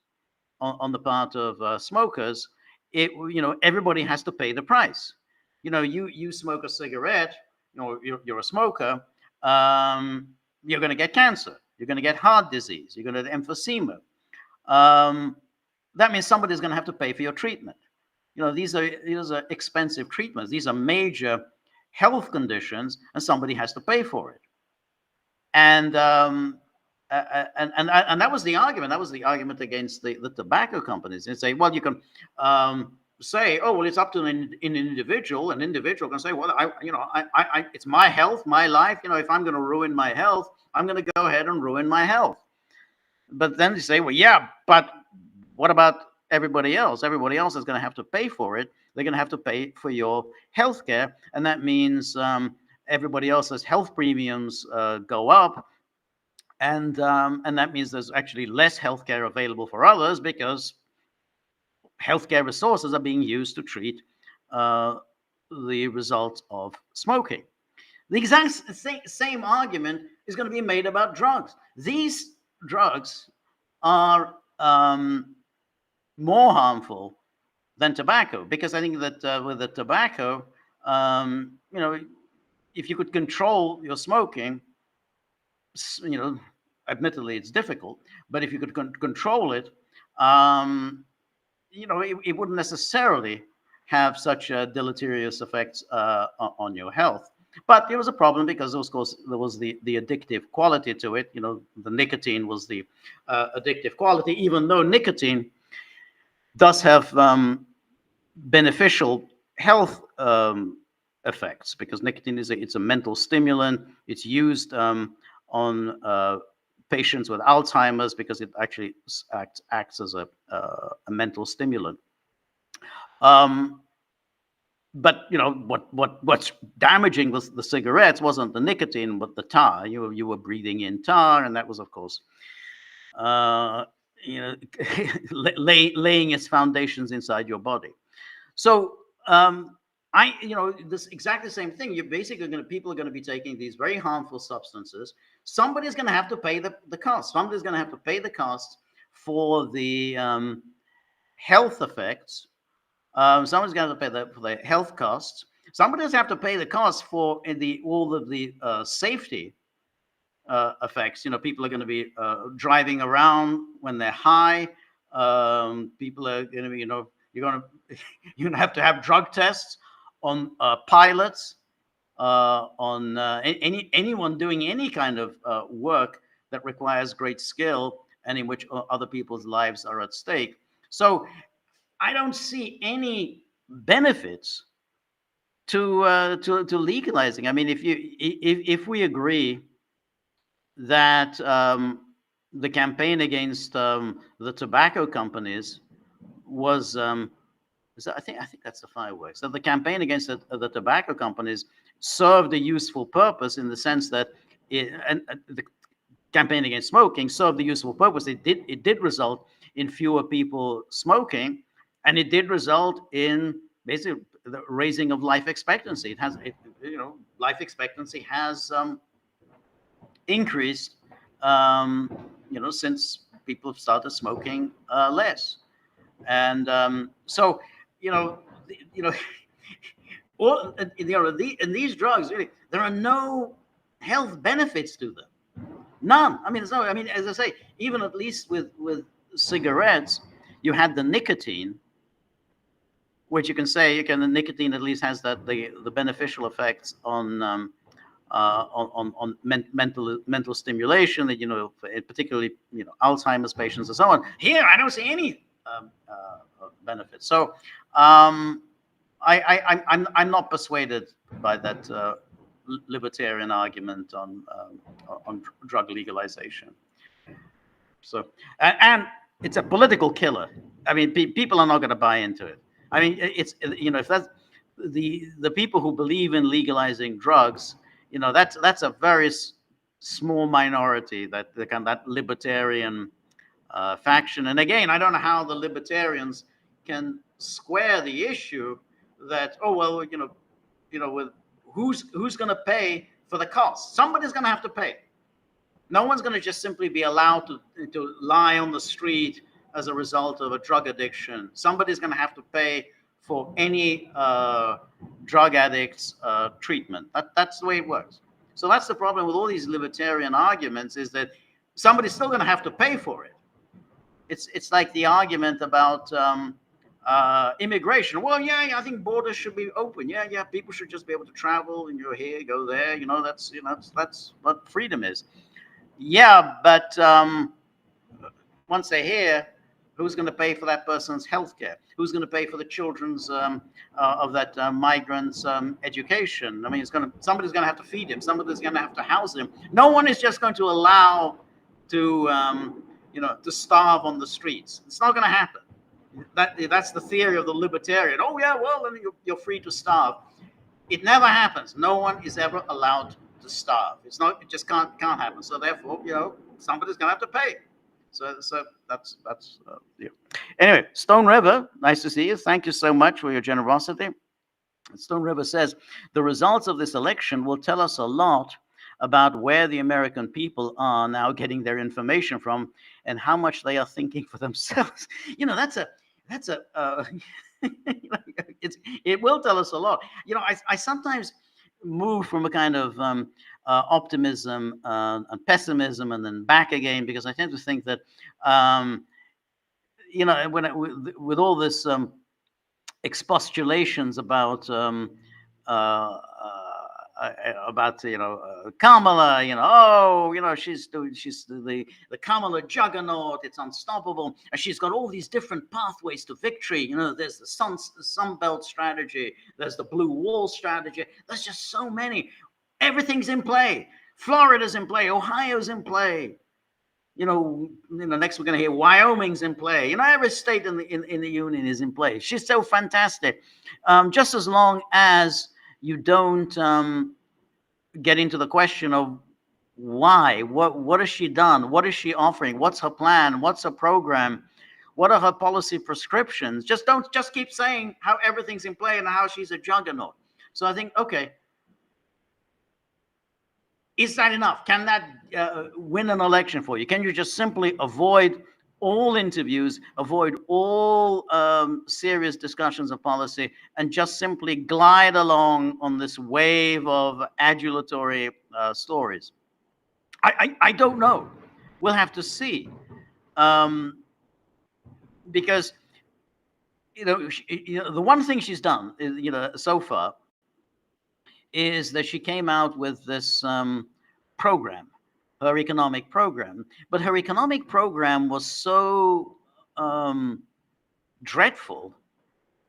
on the part of smokers. Everybody has to pay the price. You smoke a cigarette, you're a smoker, you're going to get cancer, you're going to get heart disease, you're going to get emphysema. That means somebody's going to have to pay for your treatment. These are expensive treatments. These are major health conditions, and somebody has to pay for it. And that was the argument. That was the argument against the tobacco companies. They say, well, you can say, oh, well, it's up to an individual. An individual can say, well, it's my health, my life. If I'm going to ruin my health, I'm going to go ahead and ruin my health. But then they say, well, yeah, but what about everybody else? Everybody else is going to have to pay for it. They're going to have to pay for your health care. And that means everybody else's health premiums go up. And that means there's actually less health care available for others, because healthcare resources are being used to treat the results of smoking. The exact same argument is going to be made about drugs. These drugs are more harmful than tobacco, because I think that with the tobacco, if you could control your smoking, admittedly it's difficult, but if you could control it, it wouldn't necessarily have such deleterious effects on your health. But there was a problem because, of course, there was the addictive quality to it. The nicotine was the addictive quality, even though nicotine does have beneficial health effects, because nicotine it's a mental stimulant. It's used on patients with Alzheimer's because it actually acts as a mental stimulant. But what's damaging was the cigarettes wasn't the nicotine, but the tar. You were breathing in tar, and that was, of course, laying its foundations inside your body. So this exactly the same thing. You're basically people are going to be taking these very harmful substances. Somebody's going to have to pay the cost. Somebody's going to have to pay the cost for the health effects. Somebody's going to pay for the health costs. Somebody's have to pay the cost for all of the safety effects. People are going to be driving around when they're high. People are going to be, you're going to have to have drug tests on pilots, on anyone doing any kind of work that requires great skill and in which other people's lives are at stake. So I don't see any benefits to legalizing. I mean, if we agree that the campaign against the tobacco companies was, I think that's the fireworks. So the campaign against the tobacco companies served a useful purpose in the sense that the campaign against smoking served the useful purpose. It did result in fewer people smoking. And it did result in basically the raising of life expectancy. Life expectancy has increased, since people have started smoking less. And so, in these drugs, really, there are no health benefits to them. None. I mean, as I say, even at least with cigarettes, you had the nicotine, which you can say the nicotine at least has the beneficial effects on mental stimulation, that particularly Alzheimer's patients and so on. Here, I don't see any benefits. So I'm not persuaded by that libertarian argument on drug legalization. So and it's a political killer. I mean, people are not going to buy into it. I mean, it's if that's the people who believe in legalizing drugs, that's a very small minority, that libertarian faction. And again, I don't know how the libertarians can square the issue that with who's going to pay for the cost? Somebody's going to have to pay. No one's going to just simply be allowed to lie on the street as a result of a drug addiction. Somebody's going to have to pay for any drug addict's treatment. That's the way it works. So that's the problem with all these libertarian arguments, is that somebody's still going to have to pay for it. It's like the argument about immigration. Well, I think borders should be open. Yeah, people should just be able to travel, and you're here, go there. That's what freedom is. Yeah, but once they're here, who's going to pay for that person's health care? Who's going to pay for the children's of that migrant's education? I mean, somebody's going to have to feed him. Somebody's going to have to house him. No one is just going to allow to starve on the streets. It's not going to happen. That's the theory of the libertarian. Oh yeah, well then you're free to starve. It never happens. No one is ever allowed to starve. It just can't happen. So therefore, somebody's going to have to pay. So that's yeah. Anyway, Stone River, nice to see you. Thank you so much for your generosity. Stone River says the results of this election will tell us a lot about where the American people are now getting their information from and how much they are thinking for themselves. That's a it will tell us a lot. I sometimes move from a kind of optimism and pessimism and then back again, because I tend to think that with all this expostulations about Kamala, she's the Kamala juggernaut. It's unstoppable, and she's got all these different pathways to victory. There's the Sun Belt strategy, there's the Blue Wall strategy. There's just so many. Everything's in play. Florida's in play. Ohio's in play. Next we're going to hear Wyoming's in play. Every state in the union is in play. She's so fantastic. Just as long as you don't get into the question of why, what has she done? What is she offering? What's her plan? What's her program? What are her policy prescriptions? Just keep saying how everything's in play and how she's a juggernaut. So I think, okay, is that enough? Can that win an election for you? Can you just simply avoid all interviews, avoid all serious discussions of policy, and just simply glide along on this wave of adulatory stories? I don't know. We'll have to see. Because, the one thing she's done, so far, is that she came out with this program, her economic program. But her economic program was so dreadful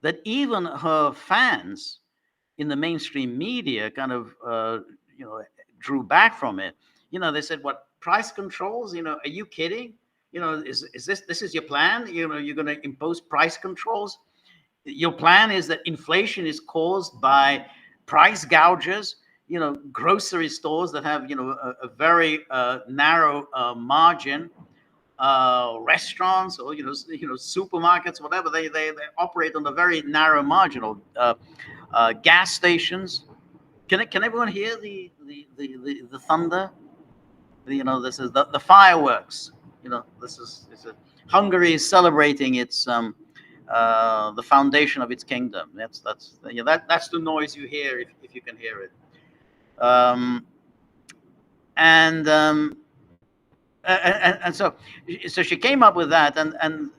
that even her fans in the mainstream media kind of, drew back from it. They said, "What, price controls? Are you kidding? Is this is your plan? You're going to impose price controls? Your plan is that inflation is caused by price gougers, grocery stores that have, a very narrow margin, restaurants or, supermarkets, whatever, they operate on a very narrow margin, or gas stations." Can everyone hear the thunder? This is the fireworks. This is Hungary is celebrating its the foundation of its kingdom. That's the noise you hear if you can hear it. And so she came up with that, and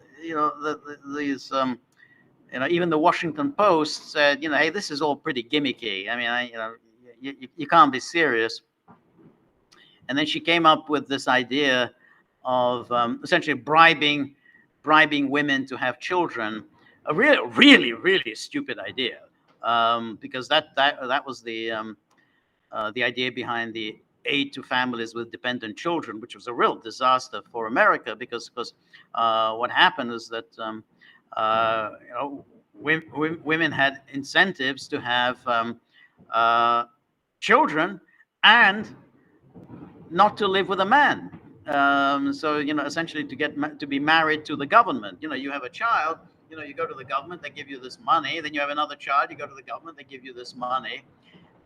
these even the Washington Post said, hey, this is all pretty gimmicky. I mean, you can't be serious. And then she came up with this idea of essentially bribing women to have children. A really, really stupid idea, because that was the idea behind the aid to families with dependent children, which was a real disaster for America, because what happened is that women had incentives to have children and not to live with a man. So essentially to be married to the government. You have a child, you go to the government, they give you this money. Then you have another child, you go to the government, they give you this money,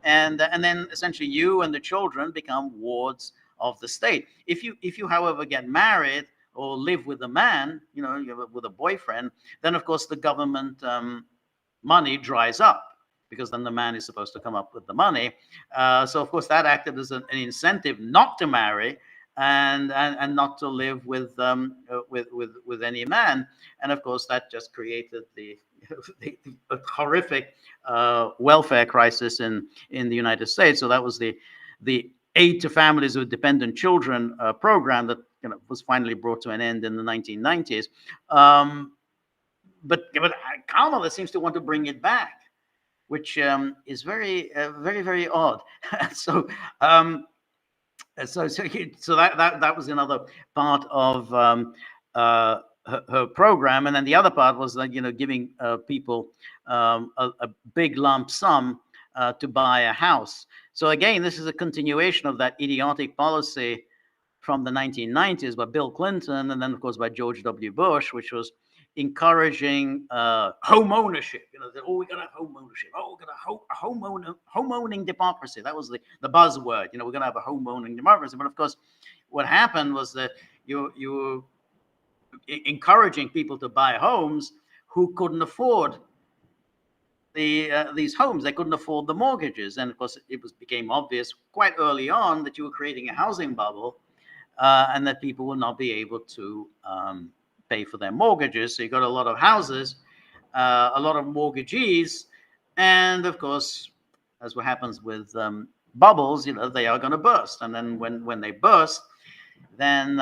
and then essentially you and the children become wards of the state. If you however get married or live with a man, with a boyfriend, then of course the government money dries up, because then the man is supposed to come up with the money. So of course that acted as an incentive not to marry and not to live with any man. And of course that just created the horrific welfare crisis in the United States. So that was the aid to families with dependent children program that was finally brought to an end in the 1990s. But Kamala seems to want to bring it back, which is very, very, very odd. So that was another part of her program, and then the other part was like giving people a big lump sum to buy a house. So again, this is a continuation of that idiotic policy from the 1990s by Bill Clinton, and then of course by George W. Bush, which was encouraging home ownership. You know, that, oh, we're going to have home ownership. Oh, we're going to have home owning democracy. That was the buzzword. You know, we're going to have a home owning democracy. But of course, what happened was that you were encouraging people to buy homes who couldn't afford these homes. They couldn't afford the mortgages, and of course, it became obvious quite early on that you were creating a housing bubble, and that people will not be able to pay for their mortgages. So you got a lot of houses, a lot of mortgagees, and of course, as what happens with bubbles, you know, they are going to burst. And then when they burst, then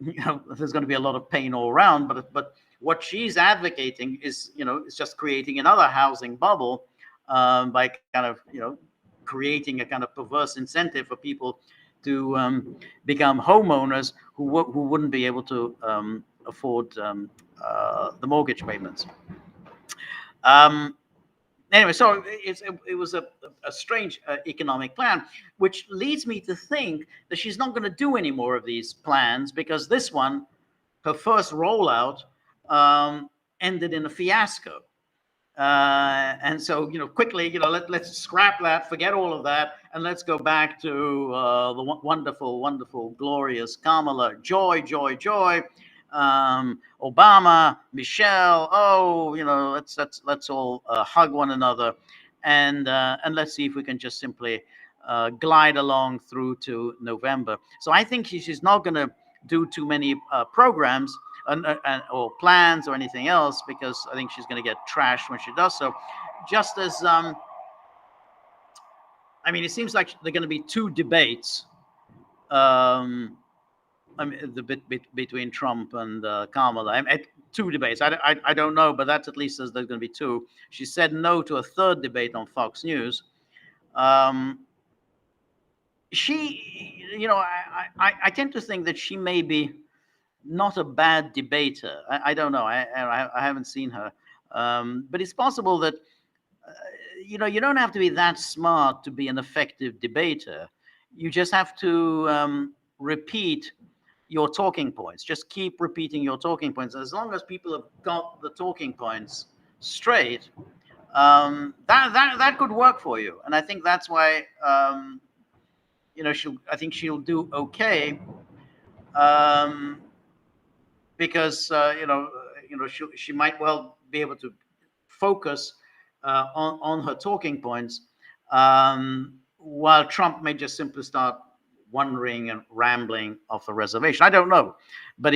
you know, there's going to be a lot of pain all around. But what she's advocating is, you know, is just creating another housing bubble by kind of, you know, creating a kind of perverse incentive for people to become homeowners who wouldn't be able to afford the mortgage payments. Anyway, so it was a strange economic plan, which leads me to think that she's not going to do any more of these plans, because this one, her first rollout, ended in a fiasco. And so, you know, quickly, you know, let's scrap that, forget all of that, and let's go back to the wonderful, wonderful, glorious Kamala. Joy, joy, joy. Obama, Michelle. Oh, you know, let's all hug one another, and let's see if we can just simply glide along through to November. So I think she's not going to do too many programs or plans or anything else, because I think she's going to get trashed when she does so. Just as I mean, it seems like there are going to be two debates. I mean, the bit between Trump and Kamala. I mean, two debates. I don't know, but that's at least there's going to be two. She said no to a third debate on Fox News. She, you know, I tend to think that she may be not a bad debater. I don't know. I haven't seen her, but it's possible that you know, you don't have to be that smart to be an effective debater. You just have to repeat your talking points. Just keep repeating your talking points. As long as people have got the talking points straight, that could work for you. And I think that's why you know, I think she'll do okay, because you know, she might well be able to focus on her talking points, while Trump may just simply start wandering and rambling off the reservation. I don't know, but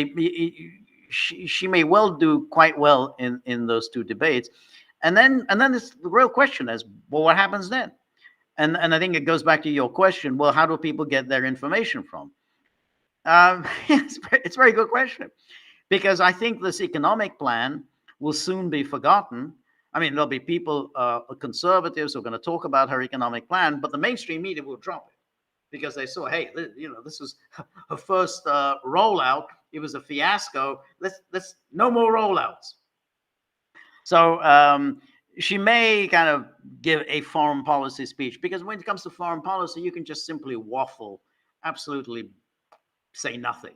she may well do quite well in those two debates, and then the real question is, well, what happens then? And I think it goes back to your question. Well, how do people get their information from? It's a very good question, because I think this economic plan will soon be forgotten. I mean, there'll be people, conservatives, who are going to talk about her economic plan, but the mainstream media will drop it, because they saw, hey, you know, this was her first rollout. It was a fiasco. Let's no more rollouts. So she may kind of give a foreign policy speech, because when it comes to foreign policy, you can just simply waffle, absolutely say nothing.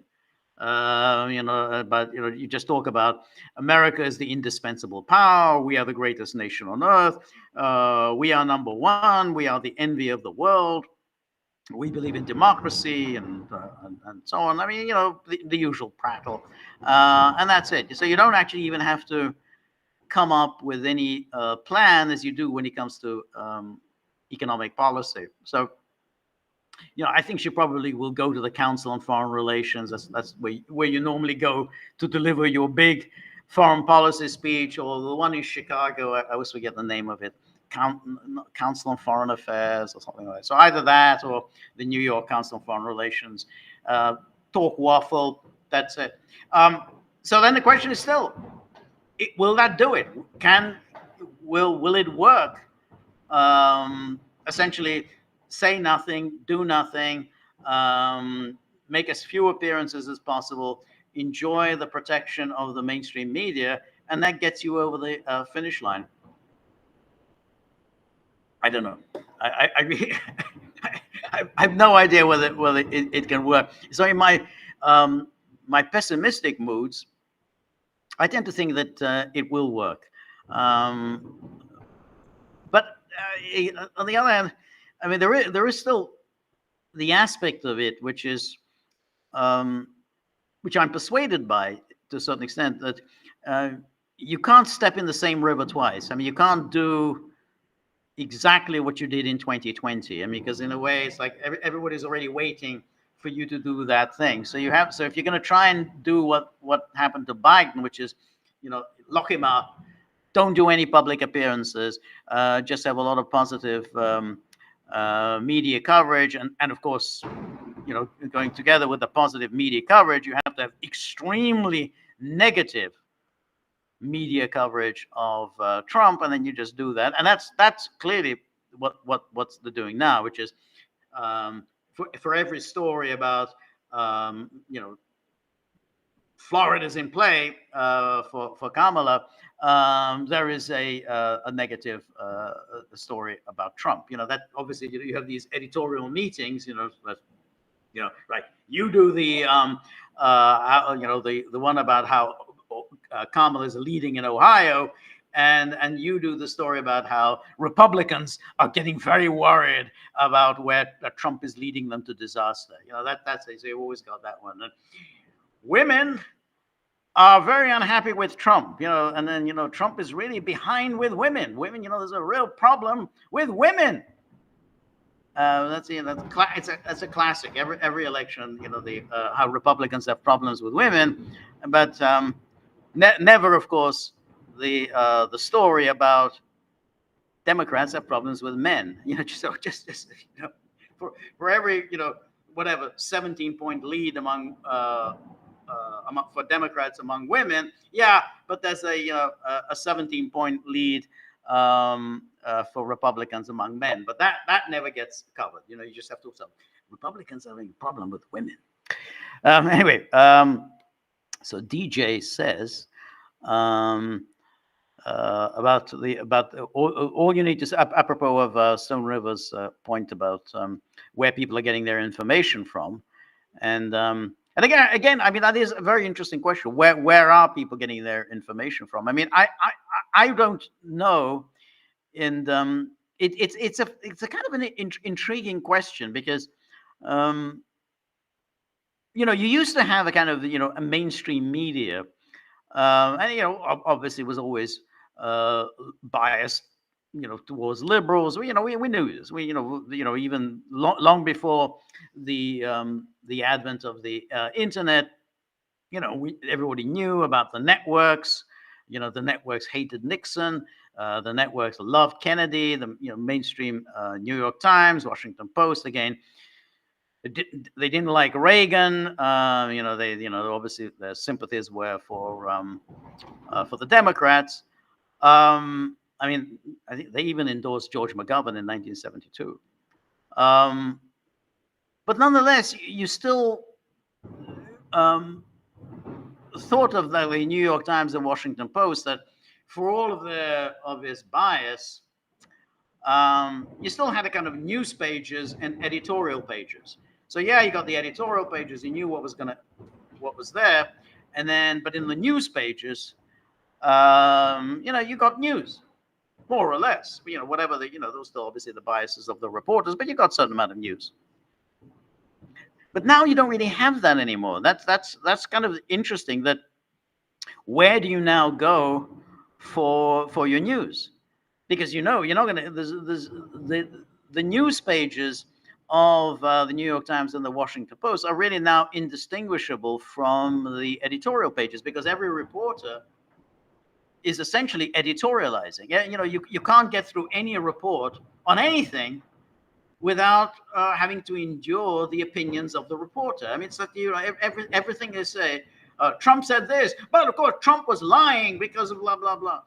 You know, but you know, you just talk about America is the indispensable power. We are the greatest nation on earth. We are number one. We are the envy of the world. We believe in democracy and so on. I mean, you know, the usual prattle, and that's it. So you don't actually even have to come up with any plan, as you do when it comes to economic policy. So, you know, I think she probably will go to the Council on Foreign Relations. That's where you normally go to deliver your big foreign policy speech, or the one in Chicago. I always forget the name of it. Council on Foreign Affairs or something like that. So either that or the New York Council on Foreign Relations. Talk waffle. That's it. So then the question is still, will that do it? Will it work? Essentially, say nothing, do nothing, make as few appearances as possible, enjoy the protection of the mainstream media, and that gets you over the finish line. I don't know. I really, I have no idea whether it can work. So in my pessimistic moods, I tend to think that it will work. But on the other hand, I mean, there is still the aspect of it, which is, which I'm persuaded by to a certain extent, that you can't step in the same river twice. I mean, you can't do exactly what you did in 2020. I mean, because in a way, it's like everybody's already waiting for you to do that thing. So if you're going to try and do what happened to Biden, which is, lock him up, don't do any public appearances, just have a lot of positive media coverage, and of course, going together with the positive media coverage, you have to have extremely negative media coverage of Trump, and then you just do that, and that's clearly what's they're doing now, which is for every story about Florida's in play for Kamala, there is a negative story about Trump. That obviously you have these editorial meetings. Right? You do the the one about how Kamala is leading in Ohio, and you do the story about how Republicans are getting very worried about where Trump is leading them to disaster. That's so you've always got that one. And women are very unhappy with Trump, and then Trump is really behind with women. Women, there's a real problem with women. That's a classic. Every election, how Republicans have problems with women, but never, of course, the story about Democrats have problems with men. Just for every whatever 17-point lead among for Democrats among women, yeah, but there's a 17-point lead for Republicans among men, but that never gets covered. You just have to say Republicans are having a problem with women. Anyway, so DJ says about all you need to apropos of Stone River's point about where people are getting their information from, and again, I mean, that is a very interesting question. Where are people getting their information from? I mean, I don't know, and it's a kind of an intriguing question, because you used to have a kind of a mainstream media, and obviously was always biased towards liberals. We knew this. We even long before the advent of the internet, everybody knew about the networks. The networks hated Nixon. The networks loved Kennedy. The mainstream New York Times, Washington Post, again, they didn't like Reagan. They obviously their sympathies were for the Democrats. I mean, I think they even endorsed George McGovern in 1972. But nonetheless, you still thought of the New York Times and Washington Post that, for all of their obvious bias, you still had a kind of news pages and editorial pages. So yeah, you got the editorial pages. You knew what was there, and then, but in the news pages, you got news, more or less. Whatever those still obviously the biases of the reporters, but you got a certain amount of news. But now you don't really have that anymore. That's kind of interesting. That where do you now go for your news? Because you're not going to. There's the news pages of the New York Times and the Washington Post are really now indistinguishable from the editorial pages, because every reporter is essentially editorializing. You can't get through any report on anything without having to endure the opinions of the reporter. I mean, it's like everything they say. Trump said this, but of course Trump was lying because of blah blah blah.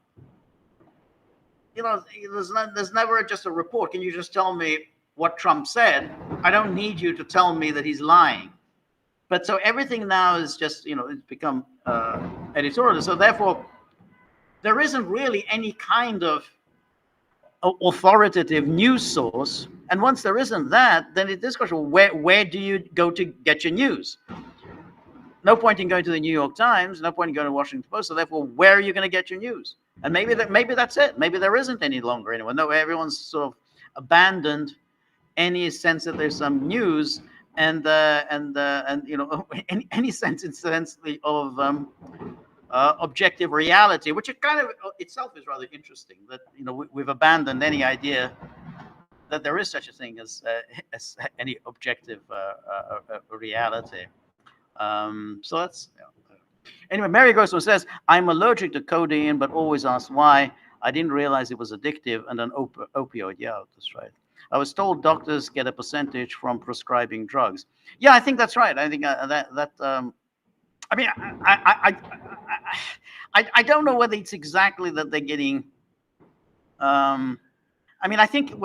There's never just a report. Can you just tell me what Trump said? I don't need you to tell me that he's lying. But so everything now is just it's become editorial. So therefore, there isn't really any kind of authoritative news source. And once there isn't that, then it is question, where do you go to get your news? no point in going to the New York Times, no point in going to Washington Post. So therefore, where are you going to get your news? And maybe that's it. Maybe there isn't any longer anyone. No, everyone's sort of abandoned any sense that there's some news and any sense incidentally of objective reality, which it kind of itself is rather interesting. That we've abandoned any idea that there is such a thing as any objective reality. So that's anyway. Mary Grossman says, "I'm allergic to codeine, but always ask why. I didn't realize it was addictive and an opioid." Yeah, that's right. I was told doctors get a percentage from prescribing drugs. Yeah, I think that's right. I think that. I mean, I don't know whether it's exactly that they're getting. I mean, I think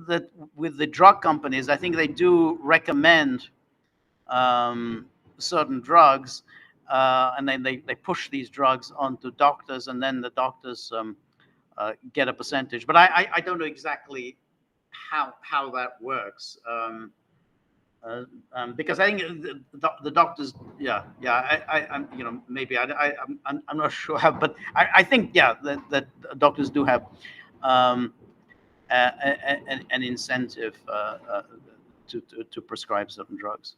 that with the drug companies, I think they do recommend certain drugs, and then they push these drugs onto doctors, and then the doctors get a percentage. But I don't know exactly how that works. Because I think the doctors, I'm maybe I'm not sure how, but I think that doctors do have an incentive to prescribe certain drugs.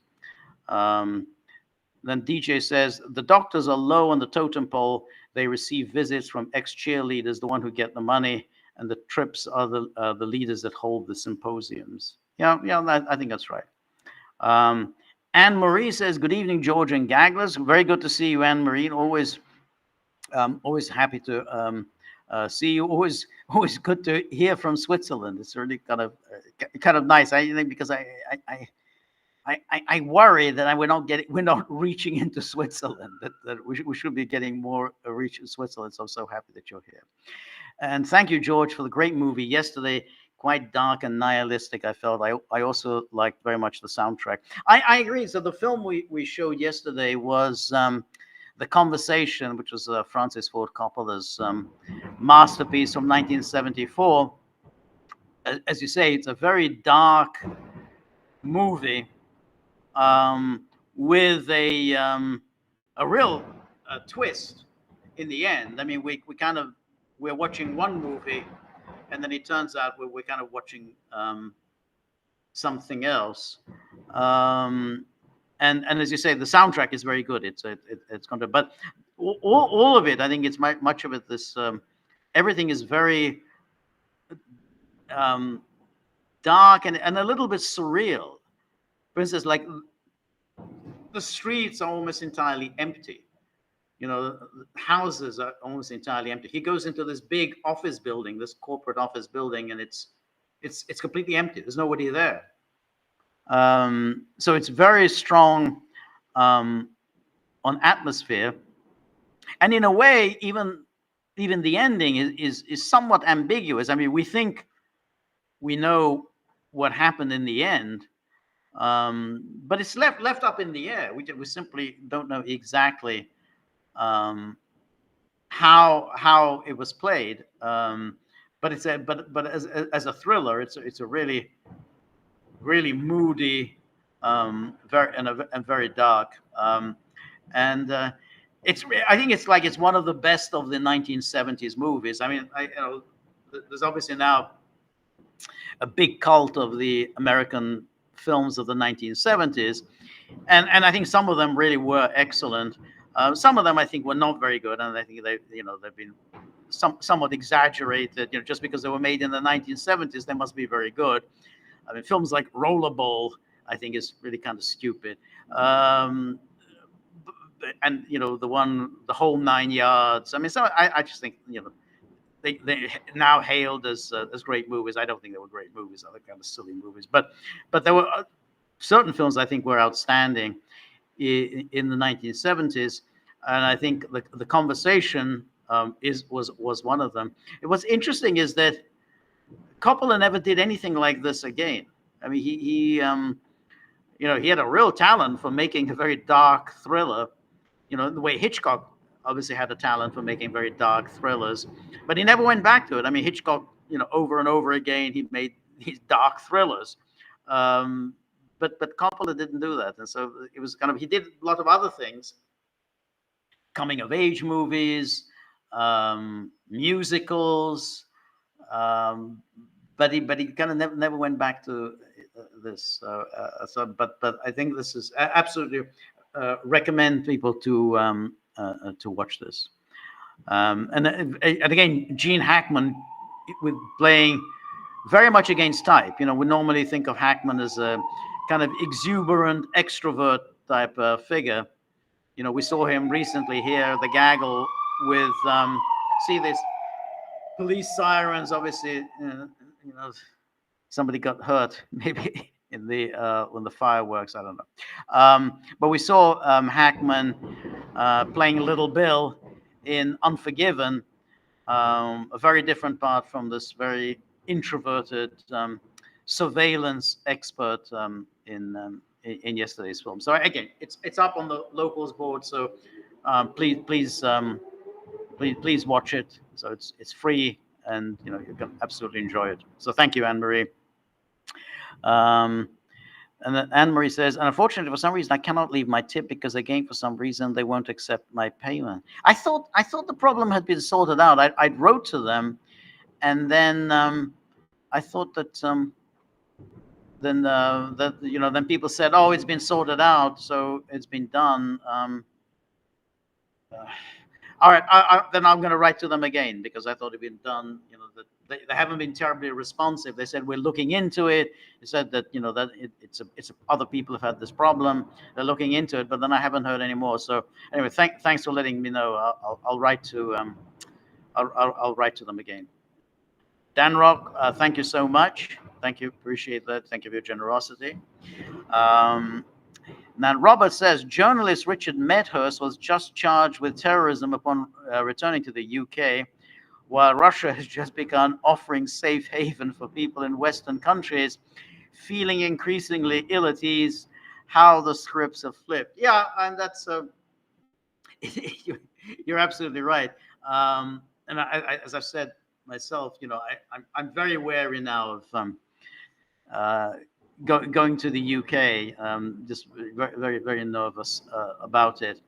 Then DJ says the doctors are low on the totem pole. They receive visits from ex-cheerleaders, the one who get the money, and the trips are the leaders that hold the symposiums. Yeah, I think that's right. Anne Marie says, "Good evening, George and Gagglers. Very good to see you, Anne Marie. Always happy to see you. Always good to hear from Switzerland. It's really kind of nice. I think because I worry that we're not reaching into Switzerland. That we should be getting more reach in Switzerland. So I'm so happy that you're here. And thank you, George, for the great movie yesterday. Quite dark and nihilistic, I felt. I also liked very much the soundtrack. I agree. So the film we showed yesterday was The Conversation, which was Francis Ford Coppola's masterpiece from 1974. As you say, it's a very dark movie with a real twist in the end. I mean, we're watching one movie, and then it turns out we're kind of watching something else. And as you say, the soundtrack is very good. It's going to, but all of it, I think it's much of it. This everything is very dark and a little bit surreal. For instance, like the streets are almost entirely empty. Houses are almost entirely empty. He goes into this big office building, this corporate office building, and it's completely empty. There's nobody there. So it's very strong on atmosphere, and in a way, even the ending is somewhat ambiguous. I mean, we think we know what happened in the end, but it's left up in the air. We simply don't know exactly how it was played, but it's but as a thriller, it's a really moody, very dark, and I think it's one of the best of the 1970s movies. I mean, there's obviously now a big cult of the American films of the 1970s, and I think some of them really were excellent. Some of them I think were not very good, and I think they've been somewhat exaggerated. Just because they were made in the 1970s, they must be very good. I mean, films like Rollerball, I think, is really kind of stupid. And the Whole Nine Yards. I mean, so I just think they now hailed as great movies. I don't think they were great movies. They're kind of silly movies, but there were certain films I think were outstanding in the 1970s, and I think the Conversation was one of them. What's interesting is that Coppola never did anything like this again. I mean, he had a real talent for making a very dark thriller. The way Hitchcock obviously had a talent for making very dark thrillers, but he never went back to it. I mean, Hitchcock, over and over again, he made these dark thrillers. but Coppola didn't do that, and so it was kind of, he did a lot of other things, coming of age movies, musicals, but he kind of never went back to this. But I think this is absolutely recommend people to watch this. And again, Gene Hackman with playing very much against type. You know, we normally think of Hackman as a kind of exuberant extrovert type figure. You know, we saw him recently here, the Gaggle, with see this police sirens. Obviously, you know, somebody got hurt maybe in the when the fireworks. I don't know. But we saw Hackman playing Little Bill in Unforgiven, a very different part from this very introverted surveillance expert in yesterday's film. So again, it's up on the locals board. So please watch it. So it's free, and you know, you can absolutely enjoy it. So thank you, Anne Marie. And then Anne Marie says, and unfortunately, for some reason, I cannot leave my tip because again, for some reason, they won't accept my payment. I thought the problem had been sorted out. I wrote to them, and then I thought that then people said, oh, it's been sorted out, so it's been done. All right, then I'm going to write to them again because I thought it'd been done. You know, that they haven't been terribly responsive. They said we're looking into it. They said that, you know, that it's other people have had this problem. They're looking into it, but then I haven't heard any more. So anyway, thanks for letting me know. I'll write to I'll write to them again. Dan Rock, thank you so much. Thank you, appreciate that. Thank you for your generosity. Now, Robert says, journalist Richard Medhurst was just charged with terrorism upon returning to the UK, while Russia has just begun offering safe haven for people in Western countries, feeling increasingly ill at ease. How the scripts have flipped. Yeah, and that's you're absolutely right. And I, as I've said myself, you know, I'm very wary now of going to the UK, just very, very nervous about it,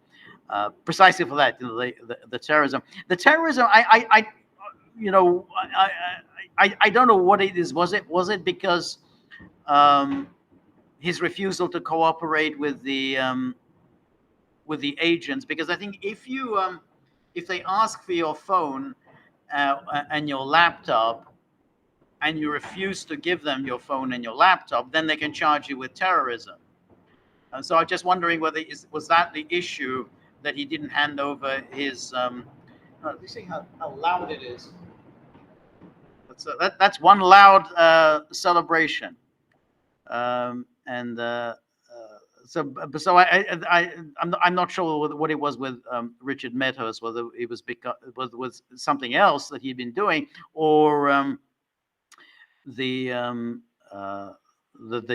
precisely for that, you know, the terrorism. The terrorism, you know, I don't know what it is. Was it because his refusal to cooperate with the agents? Because I think if they ask for your phone and your laptop, and you refuse to give them your phone and your laptop, then they can charge you with terrorism. And so I'm just wondering whether was that the issue, that he didn't hand over his. Let me see how loud it is. That's one loud celebration, so I'm not sure what it was with Richard Medhurst, whether it was because was something else that he'd been doing, or that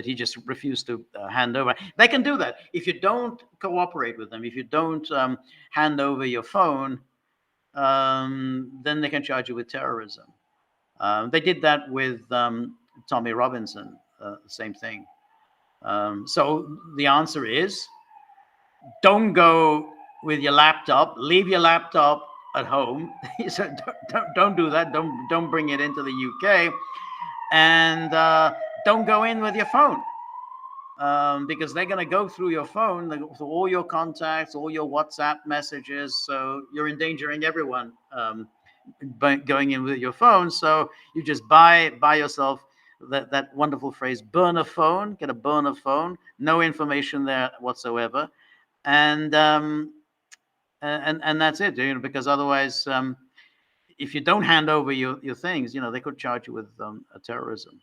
he just refused to hand over. They can do that if you don't cooperate with them. If you don't hand over your phone, then they can charge you with terrorism. They did that with Tommy Robinson, same thing. So the answer is, don't go with your laptop. Leave your laptop at home. So don't do that. Don't bring it into the UK. And don't go in with your phone, because they're going to go through your phone, through all your contacts, all your WhatsApp messages. So you're endangering everyone by going in with your phone. So you just buy yourself that wonderful phrase, burner phone. Get a burner phone, no information there whatsoever, and that's it. You know, because otherwise, if you don't hand over your things, you know, they could charge you with terrorism.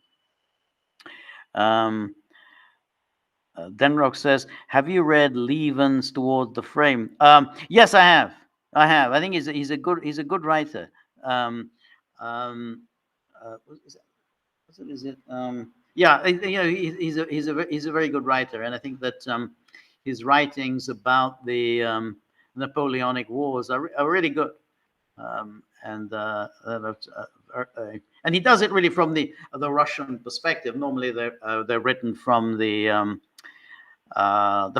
Denrock says, have you read Levens Toward the Frame? Yes, I have. I think he's a good writer. Yeah, you know, he's a very good writer, and I think that his writings about the Napoleonic Wars are really good. And and he does it really from the Russian perspective. Normally they're written from the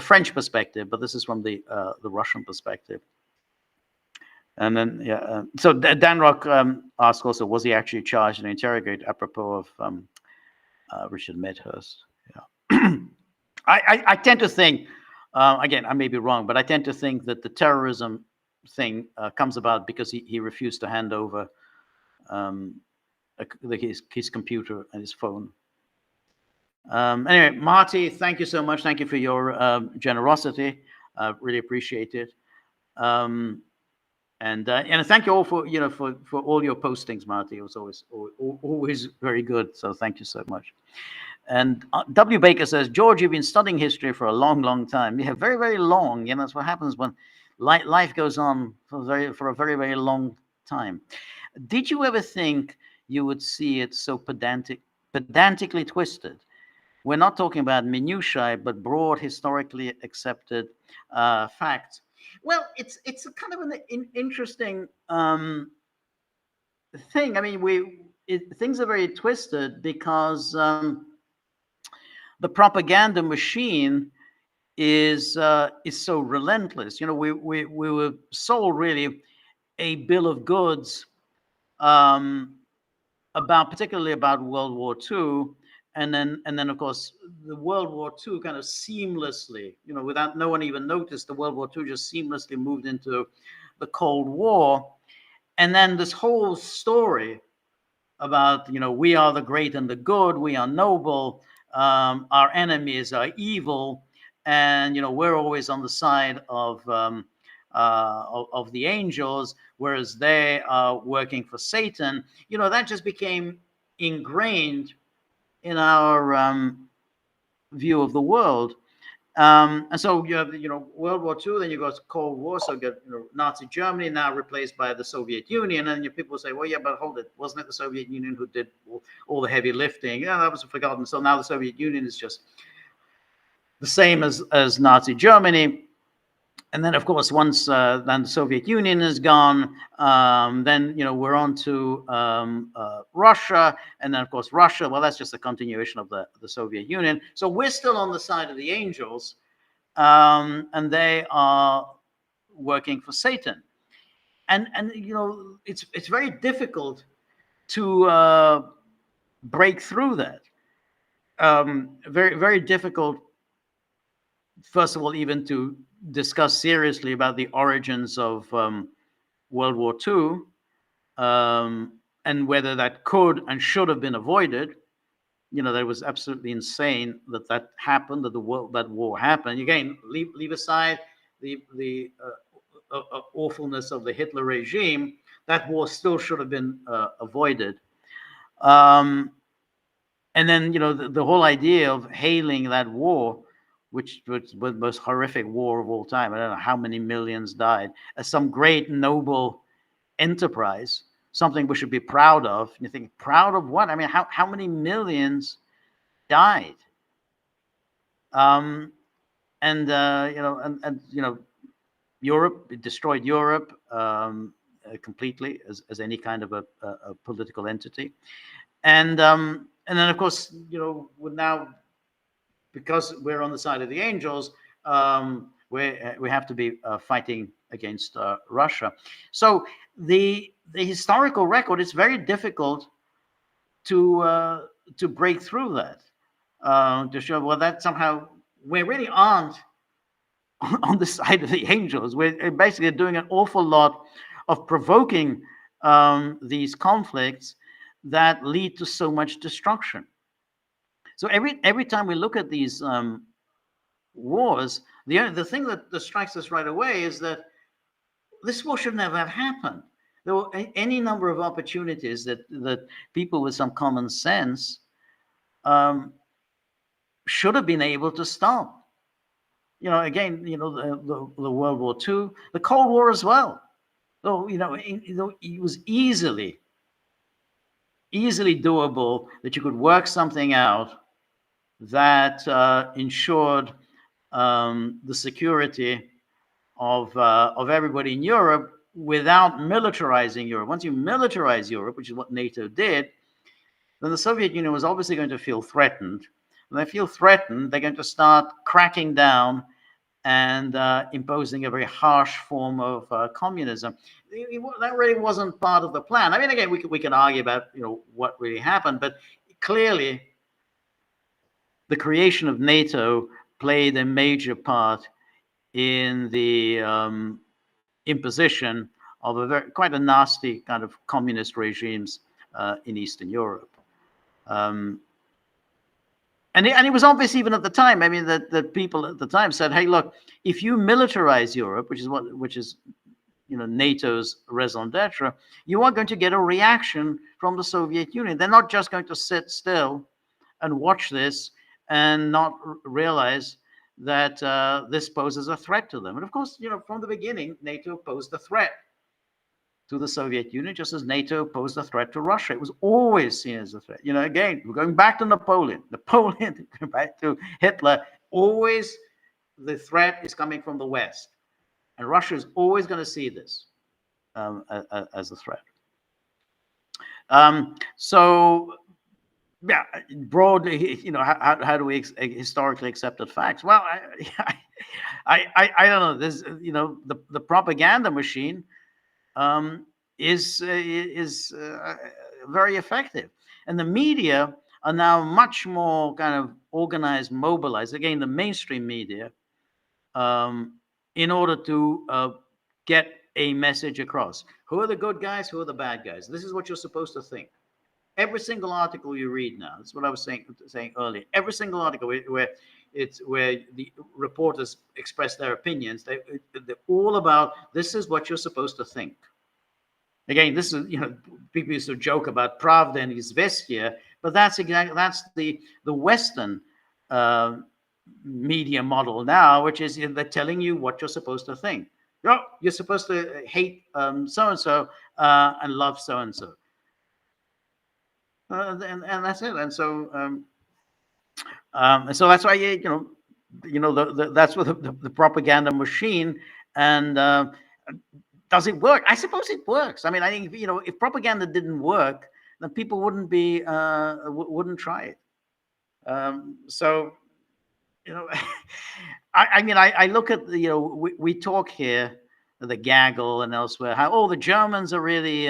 French perspective, but this is from the Russian perspective. And then, yeah, so Dan Rock asked also, was he actually charged and interrogated apropos of Richard Medhurst? Yeah. I tend to think, again, I may be wrong, but I tend to think that the terrorism thing comes about because he refused to hand over his computer and his phone. Anyway, Marty, thank you so much. Thank you for your generosity. Really appreciate it. And thank you all for for all your postings, Marty. It was always very good. So thank you so much. And W. Baker says, George, you've been studying history for a long, long time. Yeah, very, very long. That's what happens when life goes on for a very, very long time. Did you ever think you would see it so pedantically twisted? We're not talking about minutiae, but broad, historically accepted facts. Well, it's a kind of an interesting thing. I mean, things are very twisted because the propaganda machine is so relentless. We were sold really a bill of goods particularly about World War II. And then, of course, the World War II kind of seamlessly, without no one even noticed, the World War II just seamlessly moved into the Cold War. And then this whole story about, we are the great and the good, we are noble, our enemies are evil, and, we're always on the side of the angels, whereas they are working for Satan. That just became ingrained in our view of the world. And so you have, World War II, then you go to Cold War, so you get Nazi Germany now replaced by the Soviet Union, and people say, well, yeah, but hold it, wasn't it the Soviet Union who did all the heavy lifting? Yeah, that was forgotten. So now the Soviet Union is just the same as Nazi Germany. And then, of course, once then the Soviet Union is gone, then we're on to Russia, and then of course Russia. Well, that's just a continuation of the Soviet Union. So we're still on the side of the angels, and they are working for Satan. And it's very difficult to break through that. Very, very difficult. First of all, even to discuss seriously about the origins of World War II and whether that could and should have been avoided. That was absolutely insane that happened, that war happened. Again, leave aside the awfulness of the Hitler regime. That war still should have been avoided. And then the whole idea of hailing that war, which was the most horrific war of all time. I don't know how many millions died, as some great noble enterprise, something we should be proud of. And you think, proud of what? I mean, how many millions died? Europe, it destroyed Europe completely as any kind of a political entity, and then of course we're now, because we're on the side of the angels, we have to be fighting against Russia. So the historical record, it's very difficult to break through that, to show, well, that somehow we really aren't on the side of the angels. We're basically doing an awful lot of provoking these conflicts that lead to so much destruction. So every time we look at these wars, the thing that strikes us right away is that this war should never have happened. There were any number of opportunities that people with some common sense should have been able to stop. Again, the World War II, the Cold War as well. So it was easily doable that you could work something out that ensured the security of everybody in Europe, without militarizing Europe, once you militarize Europe, which is what NATO did, then the Soviet Union was obviously going to feel threatened. When they feel threatened, they're going to start cracking down and imposing a very harsh form of communism. That really wasn't part of the plan. I mean, again, we can argue about what really happened, but clearly the creation of NATO played a major part in the imposition of quite a nasty kind of communist regimes in Eastern Europe. And it was obvious even at the time. I mean, that people at the time said, "Hey, look, if you militarize Europe, which is NATO's raison d'être, you are going to get a reaction from the Soviet Union. They're not just going to sit still and watch this and not realize that this poses a threat to them." And of course, from the beginning, NATO posed a threat to the Soviet Union, just as NATO posed a threat to Russia. It was always seen as a threat. Again, we're going back to Napoleon, going back to Hitler. Always the threat is coming from the West. And Russia is always going to see this as a threat. So, yeah, broadly, how do we historically accepted facts? Well, I don't know. There's, the propaganda machine is very effective, and the media are now much more kind of organized, mobilized. Again, the mainstream media, in order to get a message across. Who are the good guys? Who are the bad guys? This is what you're supposed to think. Every single article you read now, that's what I was saying earlier. Every single article where the reporters express their opinions, they're all about, this is what you're supposed to think. Again, this is, people used to joke about Pravda and Izvestia, but that's the Western media model now, which is they're telling you what you're supposed to think. You're supposed to hate so-and-so and love so-and-so. And that's it. And so so that's why that's what the propaganda machine. And does it work? I suppose it works. I mean, I think if propaganda didn't work, then people wouldn't try it. So I mean, I look at we talk here, the Gaggle and elsewhere, how the Germans are really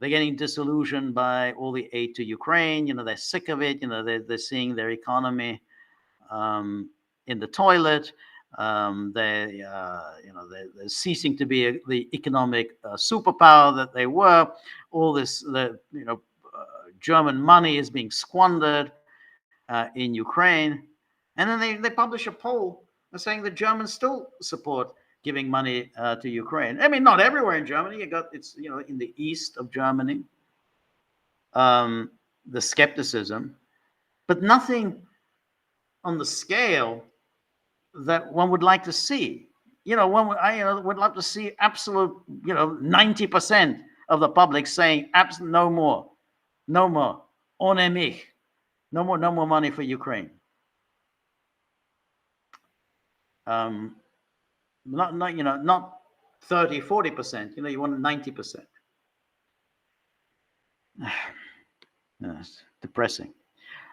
they're getting disillusioned by all the aid to Ukraine. They're sick of it. They're seeing their economy in the toilet. They're ceasing to be the economic superpower that they were. All this, German money is being squandered in Ukraine, and then they publish a poll saying the Germans still support giving money to Ukraine. I mean, not everywhere in Germany. It's in the east of Germany, the skepticism, but nothing on the scale that one would like to see. I would love to see absolute, 90% of the public saying, no more, ohne mich, no more money for Ukraine. Not 30, 40%. You want 90%. It's depressing.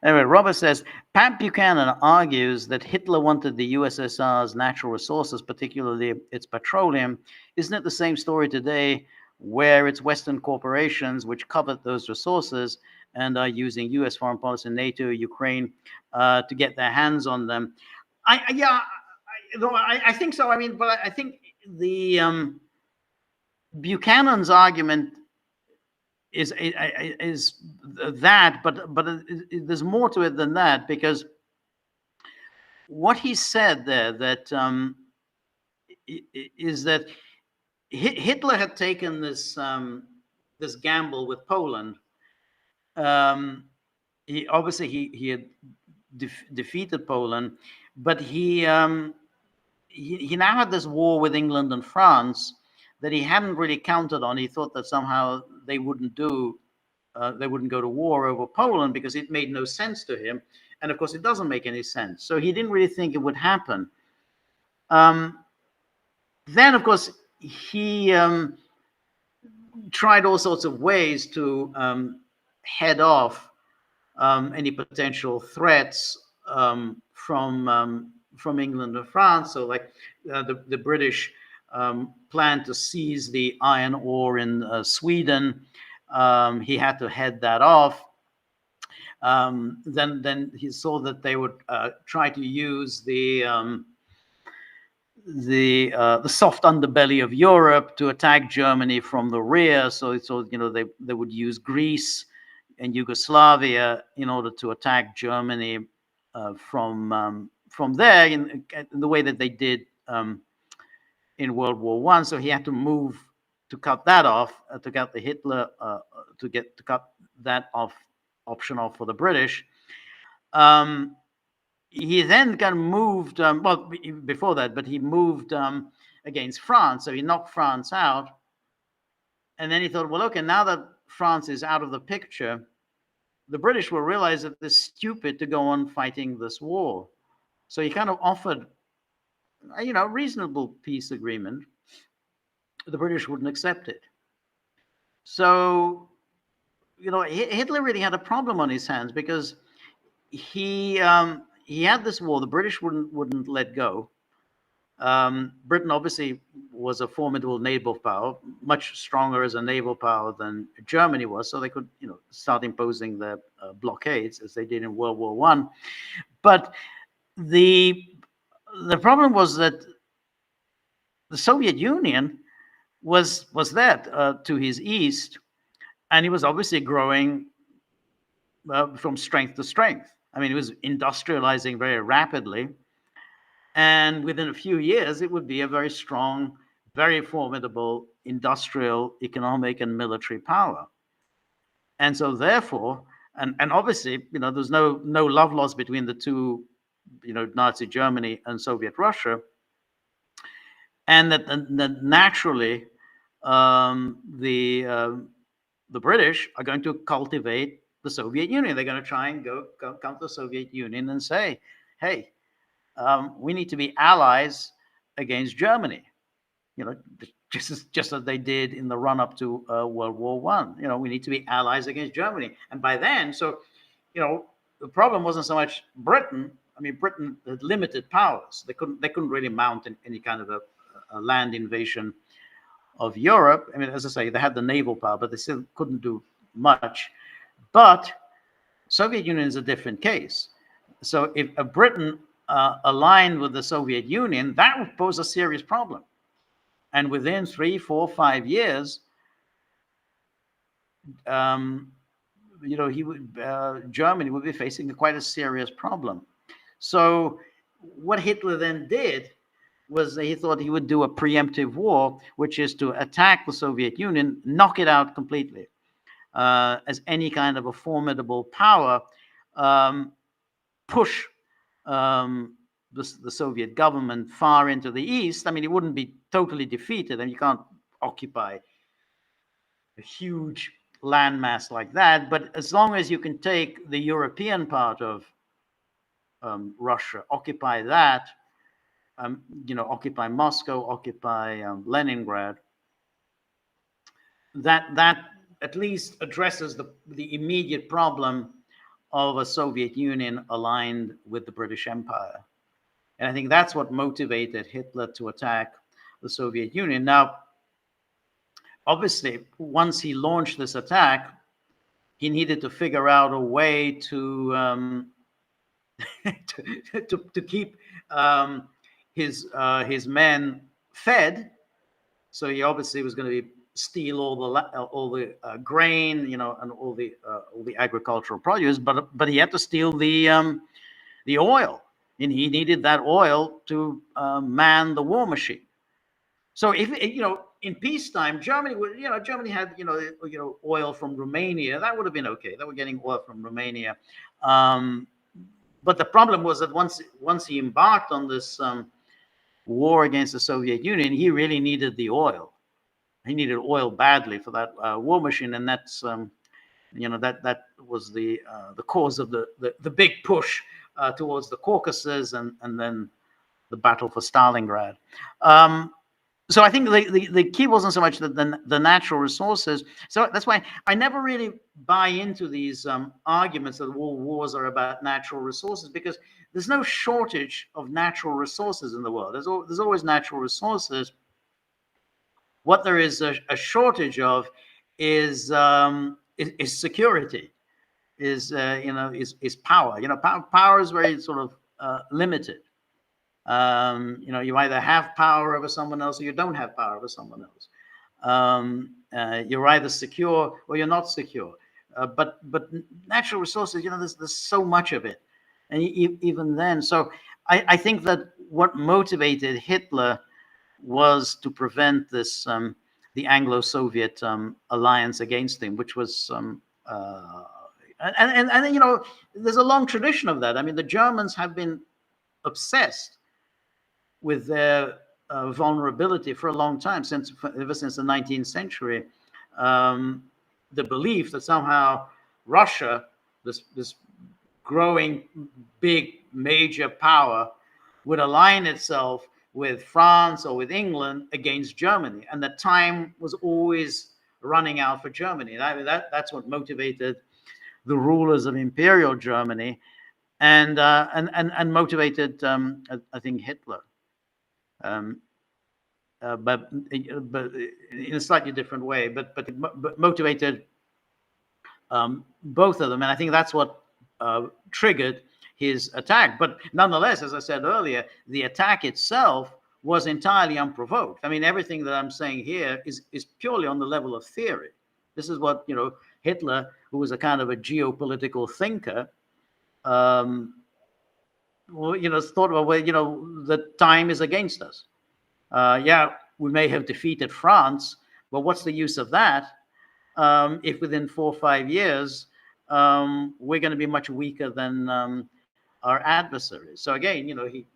Anyway, Robert says, Pat Buchanan argues that Hitler wanted the USSR's natural resources, particularly its petroleum. Isn't it the same story today, where it's Western corporations which covet those resources and are using U.S. foreign policy, NATO, Ukraine, to get their hands on them? I think so. I mean, but I think the Buchanan's argument is that, but there's more to it than that, because what he said there is that Hitler had taken this this gamble with Poland. He had defeated Poland, but he now had this war with England and France that he hadn't really counted on. He thought that somehow they wouldn't go to war over Poland because it made no sense to him. And of course, it doesn't make any sense. So he didn't really think it would happen. Then, of course, he tried all sorts of ways to head off any potential threats from England and France. So, like the British planned to seize the iron ore in Sweden. He had to head that off. Then he saw that they would try to use the soft underbelly of Europe to attack Germany from the rear. So they would use Greece and Yugoslavia in order to attack Germany from there in the way that they did in World War I. So he had to move to cut that off, to cut the Hitler to cut that option off for the British. He then kind of moved, well, before that, but he moved against France. So he knocked France out. And then he thought, well, okay, now that France is out of the picture, the British will realize that it's stupid to go on fighting this war. So he kind of offered, a reasonable peace agreement. The British wouldn't accept it. So, Hitler really had a problem on his hands because he had this war. The British wouldn't let go. Britain obviously was a formidable naval power, much stronger as a naval power than Germany was, so they could, start imposing their blockades as they did in World War I. But the problem was that the Soviet Union was there to his east, and he was obviously growing from strength to strength. I mean, it was industrializing very rapidly. And within a few years, it would be a very strong, very formidable industrial, economic, and military power. And so therefore, and obviously, there's no love lost between the two, Nazi Germany and Soviet Russia. And that naturally, the British are going to cultivate the Soviet Union. They're going to try and come to the Soviet Union and say, hey, we need to be allies against Germany, just as they did in the run-up to World War I. We need to be allies against Germany. And by then, the problem wasn't so much Britain. I mean, Britain had limited powers. They couldn't really mount any kind of a land invasion of Europe. I mean, as I say, they had the naval power, but they still couldn't do much. But Soviet Union is a different case. So if Britain aligned with the Soviet Union, that would pose a serious problem. And within 3, 4, 5 years, Germany would be facing quite a serious problem. So what Hitler then did was he thought he would do a preemptive war, which is to attack the Soviet Union, knock it out completely as any kind of a formidable power, push the Soviet government far into the east. I mean, it wouldn't be totally defeated, and you can't occupy a huge landmass like that. But as long as you can take the European part of Russia, occupy that, occupy Moscow, occupy Leningrad, that at least addresses the immediate problem of a Soviet Union aligned with the British Empire. And I think that's what motivated Hitler to attack the Soviet Union. Now, obviously, once he launched this attack, he needed to figure out a way to to keep his men fed. So he obviously was going to steal all the grain, and all the agricultural produce, but he had to steal the oil, and he needed that oil to man the war machine. So if in peacetime, Germany had oil from Romania. That would have been okay. They were getting oil from Romania, but the problem was that once he embarked on this war against the Soviet Union, he really needed the oil. He needed oil badly for that war machine, and that's that was the cause of the big push towards the Caucasus and then the battle for Stalingrad. So I think the key wasn't so much the natural resources. So that's why I never really buy into these arguments that all wars are about natural resources, because there's no shortage of natural resources in the world. There's always natural resources. What there is a shortage of is security, is power. Power is very sort of limited. You either have power over someone else or you don't have power over someone else. You're either secure or you're not secure. But natural resources, there's so much of it, and even then. So I think that what motivated Hitler was to prevent this the Anglo-Soviet alliance against him, which was and there's a long tradition of that. I mean, the Germans have been obsessed with their vulnerability for a long time, ever since the 19th century. The belief that somehow Russia, this growing big major power, would align itself with France or with England against Germany, and that time was always running out for Germany. That's what motivated the rulers of Imperial Germany, and motivated, I think, Hitler. But in a slightly different way, but motivated both of them, and I think that's what triggered his attack. But nonetheless, as I said earlier, the attack itself was entirely unprovoked. I mean, everything that I'm saying here is purely on the level of theory. This is what Hitler, who was a kind of a geopolitical thinker, thought about, the time is against us. We may have defeated France, but what's the use of that if within 4 or 5 years we're going to be much weaker than our adversaries? So again, we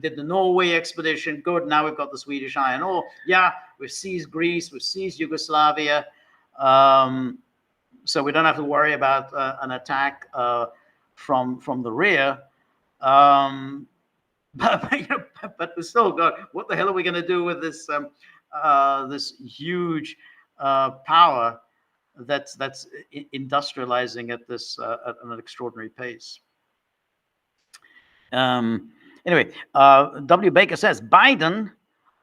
did the Norway expedition, good. Now we've got the Swedish iron ore. Yeah, we've seized Greece, we've seized Yugoslavia, so we don't have to worry about an attack from the rear. But we still got, what the hell are we going to do with this this huge power that's industrializing at an extraordinary pace? Anyway, W. Baker says Biden,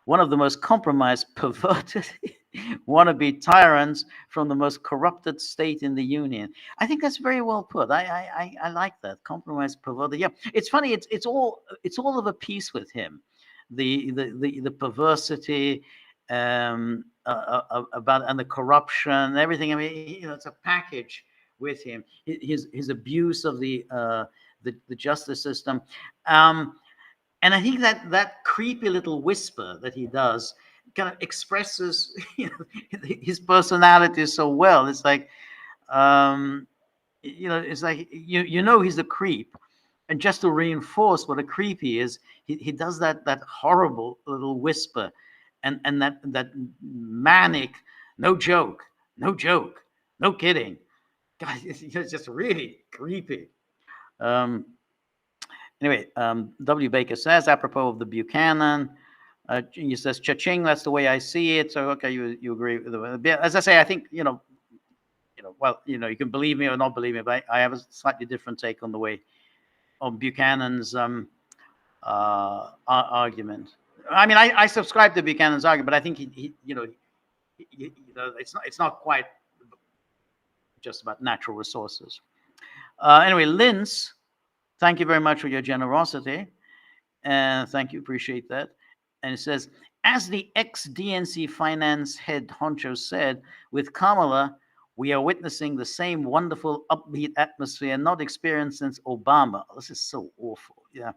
one of the most compromised, perverted, wannabe tyrants from the most corrupted state in the Union. I think that's very well put. I like that. Compromised, perverted. Yeah, it's funny. It's all of a piece with him. The perversity about, and the corruption, everything. I mean, it's a package with him. His abuse of the justice system. And I think that creepy little whisper that he does kind of expresses his personality so well. It's like, it's like he's a creep, and just to reinforce what a creep he is, he does that horrible little whisper, and that manic, no joke, no kidding. God, it's just really creepy. Anyway, W. Baker says, apropos of the Buchanan, he says, cha-ching, that's the way I see it. So, okay, you agree with it. As I say, I think, well, you can believe me or not believe me, but I have a slightly different take on the way on Buchanan's argument. I mean, I subscribe to Buchanan's argument, but I think it's not quite just about natural resources. Anyway, Linz, thank you very much for your generosity, and thank you, appreciate that. And it says, as the ex-DNC finance head honcho said, with Kamala, we are witnessing the same wonderful upbeat atmosphere not experienced since Obama. This is so awful, yeah.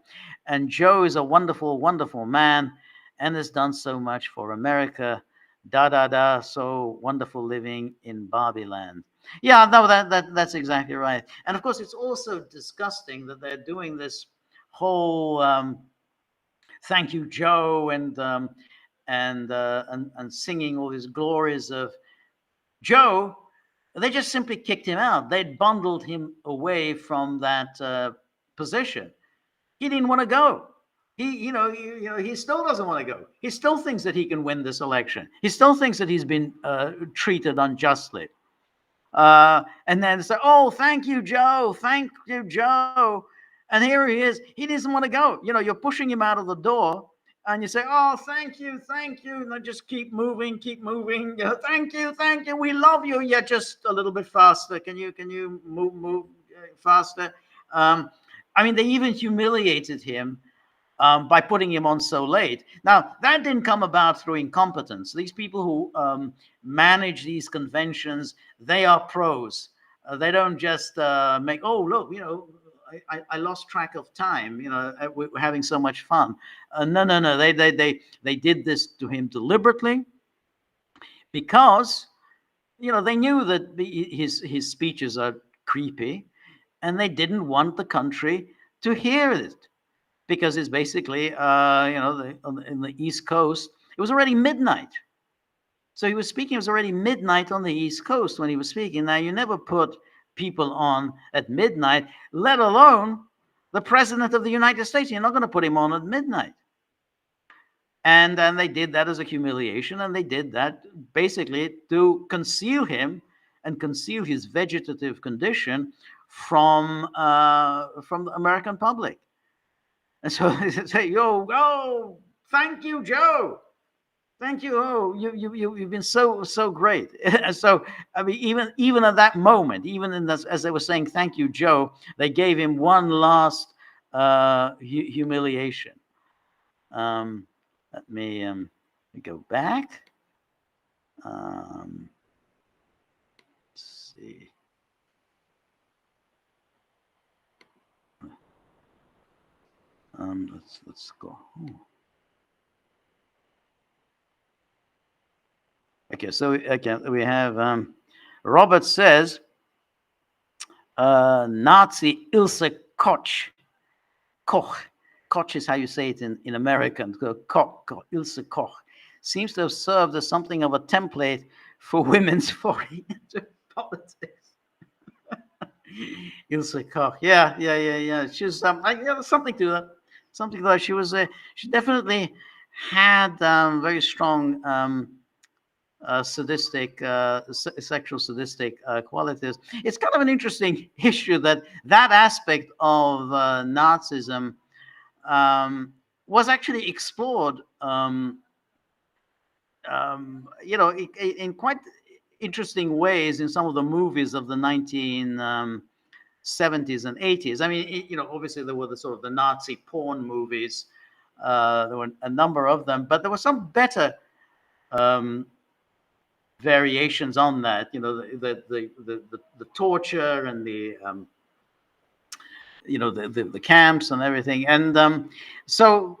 And Joe is a wonderful, wonderful man and has done so much for America. So wonderful living in Barbie land. Yeah, no, that's exactly right. And of course, it's also disgusting that they're doing this whole thank you, Joe, and singing all these glories of Joe. They just simply kicked him out. They'd bundled him away from that position. He didn't want to go. he still doesn't want to go. He still thinks that he can win this election. He still thinks that he's been treated unjustly. And then say, "Oh, thank you, Joe. Thank you, Joe." And here he is. He doesn't want to go. You're pushing him out of the door, and you say, "Oh, thank you, thank you." And just keep moving, keep moving. Thank you, thank you. We love you. Yeah, just a little bit faster. Can you move faster? I mean, they even humiliated him by putting him on so late. Now, that didn't come about through incompetence. These people who manage these conventions, they are pros. They don't just make, "Oh, look, I lost track of time. We're having so much fun." No. They did this to him deliberately because, they knew that his speeches are creepy, and they didn't want the country to hear it. Because it's basically, in the East Coast, it was already midnight. So he was speaking, it was already midnight on the East Coast when he was speaking. Now, you never put people on at midnight, let alone the President of the United States. You're not going to put him on at midnight. And then they did that as a humiliation, and they did that basically to conceal him and conceal his vegetative condition from the American public. And so they say, "Oh, thank you, Joe. Thank you. Oh, you've been so great." So, I mean, even at that moment, even in this, as they were saying, "Thank you, Joe," they gave him one last humiliation. Let me go back. Let's see. Let's go. Okay, so again we have Robert says Nazi Ilse Koch. Koch is how you say it in American. Koch, Ilse Koch seems to have served as something of a template for women's foray into politics. Ilse Koch, yeah. She's something to that. Something to that. She was she definitely had very strong sadistic, sexual sadistic qualities. It's kind of an interesting issue that aspect of Nazism was actually explored, in quite interesting ways in some of the movies of the 1970s and 80s. I mean, obviously there were the sort of the Nazi porn movies. There were a number of them, but there were some better variations on that. The torture and the the camps and everything. And so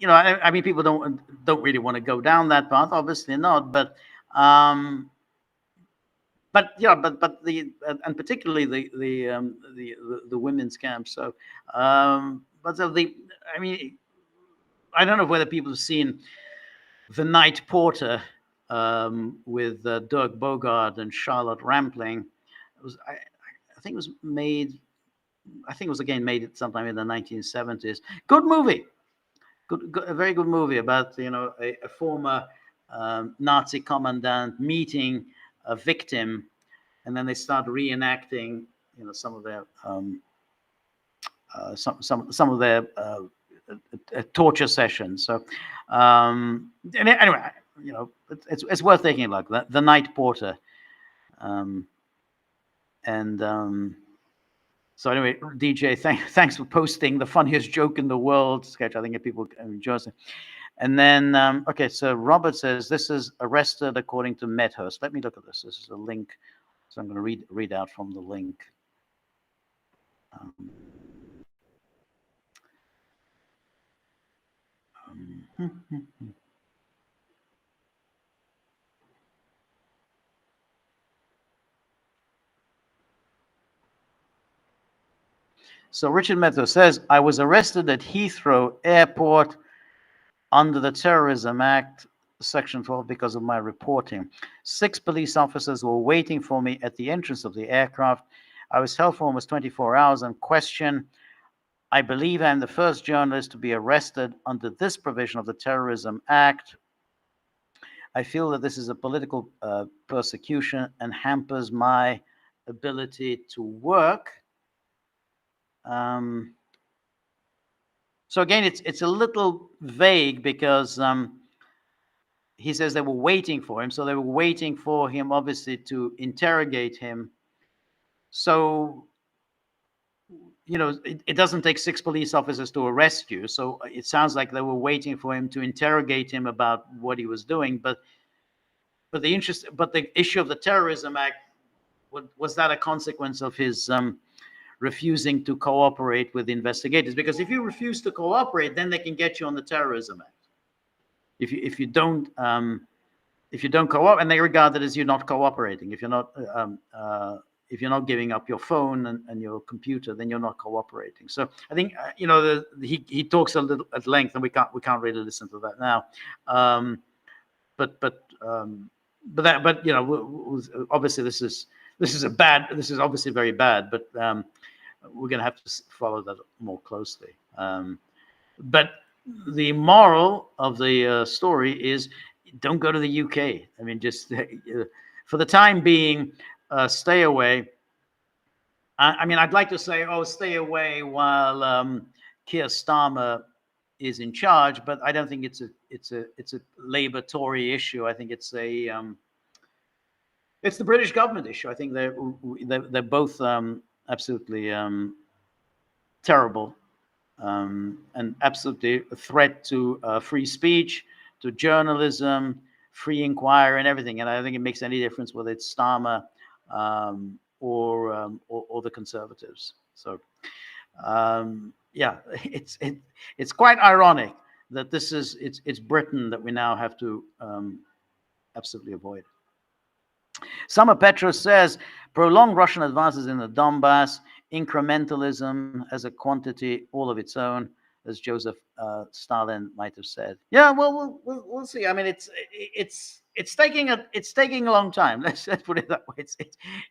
I mean, people don't really want to go down that path, obviously not, but the and particularly the women's camps. So but so I mean, I don't know whether people have seen The Night Porter with Dirk Bogarde and Charlotte Rampling. I think it was made. I think it was again made sometime in the 1970s. Good movie. A very good movie about a former Nazi commandant meeting a victim, and then they start reenacting some of their some of their torture sessions. So anyway, it's worth taking a look. The Night Porter, so anyway, DJ, thanks for posting the funniest joke in the world sketch. I think people enjoy it. And then, okay, so Robert says this is arrested according to Medhurst. Let me look at this. This is a link, so I'm going to read out from the link. So Richard Medhurst says, "I was arrested at Heathrow Airport under the Terrorism Act, Section 12, because of my reporting. 6 police officers were waiting for me at the entrance of the aircraft. I was held for almost 24 hours and questioned. I believe I'm the first journalist to be arrested under this provision of the Terrorism Act. I feel that this is a political persecution and hampers my ability to work. So again, it's a little vague because he says they were waiting for him. So they were waiting for him, obviously, to interrogate him. So, you know, it doesn't take 6 police officers to arrest you. So it sounds like they were waiting for him to interrogate him about what he was doing. But the issue of the Terrorism Act, was that a consequence of his refusing to cooperate with investigators? Because if you refuse to cooperate, then they can get you on the Terrorism Act. If you don't cooperate, and they regard it as you're not cooperating. If you're not giving up your phone and your computer, then you're not cooperating. So I think you know, he talks a little at length, and we can't really listen to that now. But you know, obviously this is obviously very bad, but we're going to have to follow that more closely. But the moral of the story is, don't go to the UK. I mean, just for the time being, stay away. I mean, I'd like to say, oh, stay away while Keir Starmer is in charge, but I don't think it's a Labour Tory issue. I think it's the British government issue. I think they're both absolutely terrible and absolutely a threat to free speech, to journalism, free inquiry, and everything. And I don't think it makes any difference whether it's Starmer or the Conservatives. So yeah, it's quite ironic that it's Britain that we now have to absolutely avoid. Summer Petros says, prolonged Russian advances in the Donbass, incrementalism as a quantity all of its own, as Joseph Stalin might have said. Yeah, well, we'll see. I mean, it's taking a long time. Let's put it that way.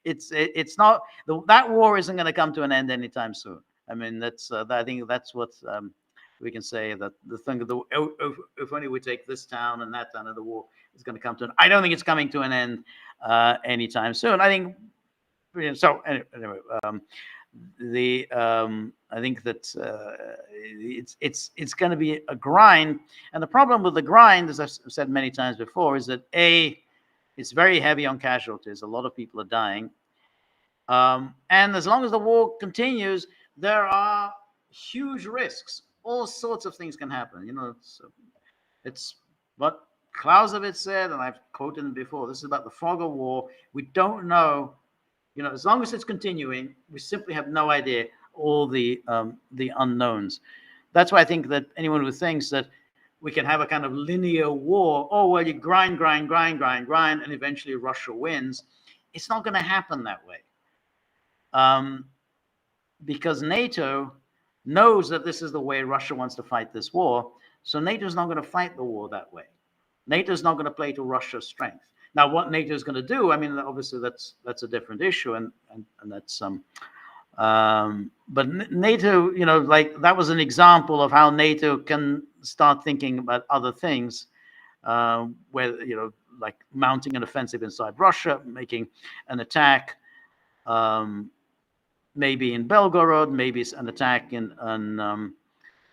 It's not, that war isn't going to come to an end anytime soon. I mean, I think that's what we can say, that the thing of if only we take this town and that town, and the war is going to come to an. I don't think it's coming to an end anytime soon. I think, you know, so anyway, I think that it's going to be a grind, and the problem with the grind, as I've said many times before, is that it's very heavy on casualties. A lot of people are dying, and as long as the war continues, there are huge risks. All sorts of things can happen. You know, it's what Clausewitz said, and I've quoted him before. This is about the fog of war. We don't know. You know, as long as it's continuing, we simply have no idea all the unknowns. That's why I think that anyone who thinks that we can have a kind of linear war, oh, well, you grind, and eventually Russia wins, it's not going to happen that way. Because NATO knows that this is the way Russia wants to fight this war, so NATO is not going to fight the war that way. NATO is not going to play to Russia's strength. Now, what NATO is going to do, I mean, obviously that's a different issue, and that's but NATO, you know, like that was an example of how NATO can start thinking about other things, where, you know, like mounting an offensive inside Russia, making an attack, maybe in Belgorod, maybe it's an attack in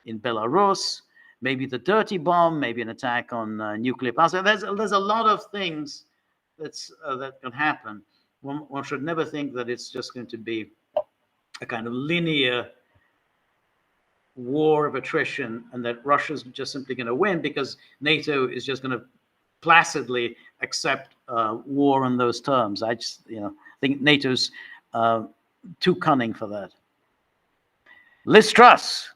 Belarus, maybe the dirty bomb, maybe an attack on nuclear power. So there's a lot of things that can happen. One should never think that it's just going to be a kind of linear war of attrition, and that Russia's just simply going to win because NATO is just going to placidly accept war on those terms. I just, you know, think NATO's too cunning for that. Liz Truss,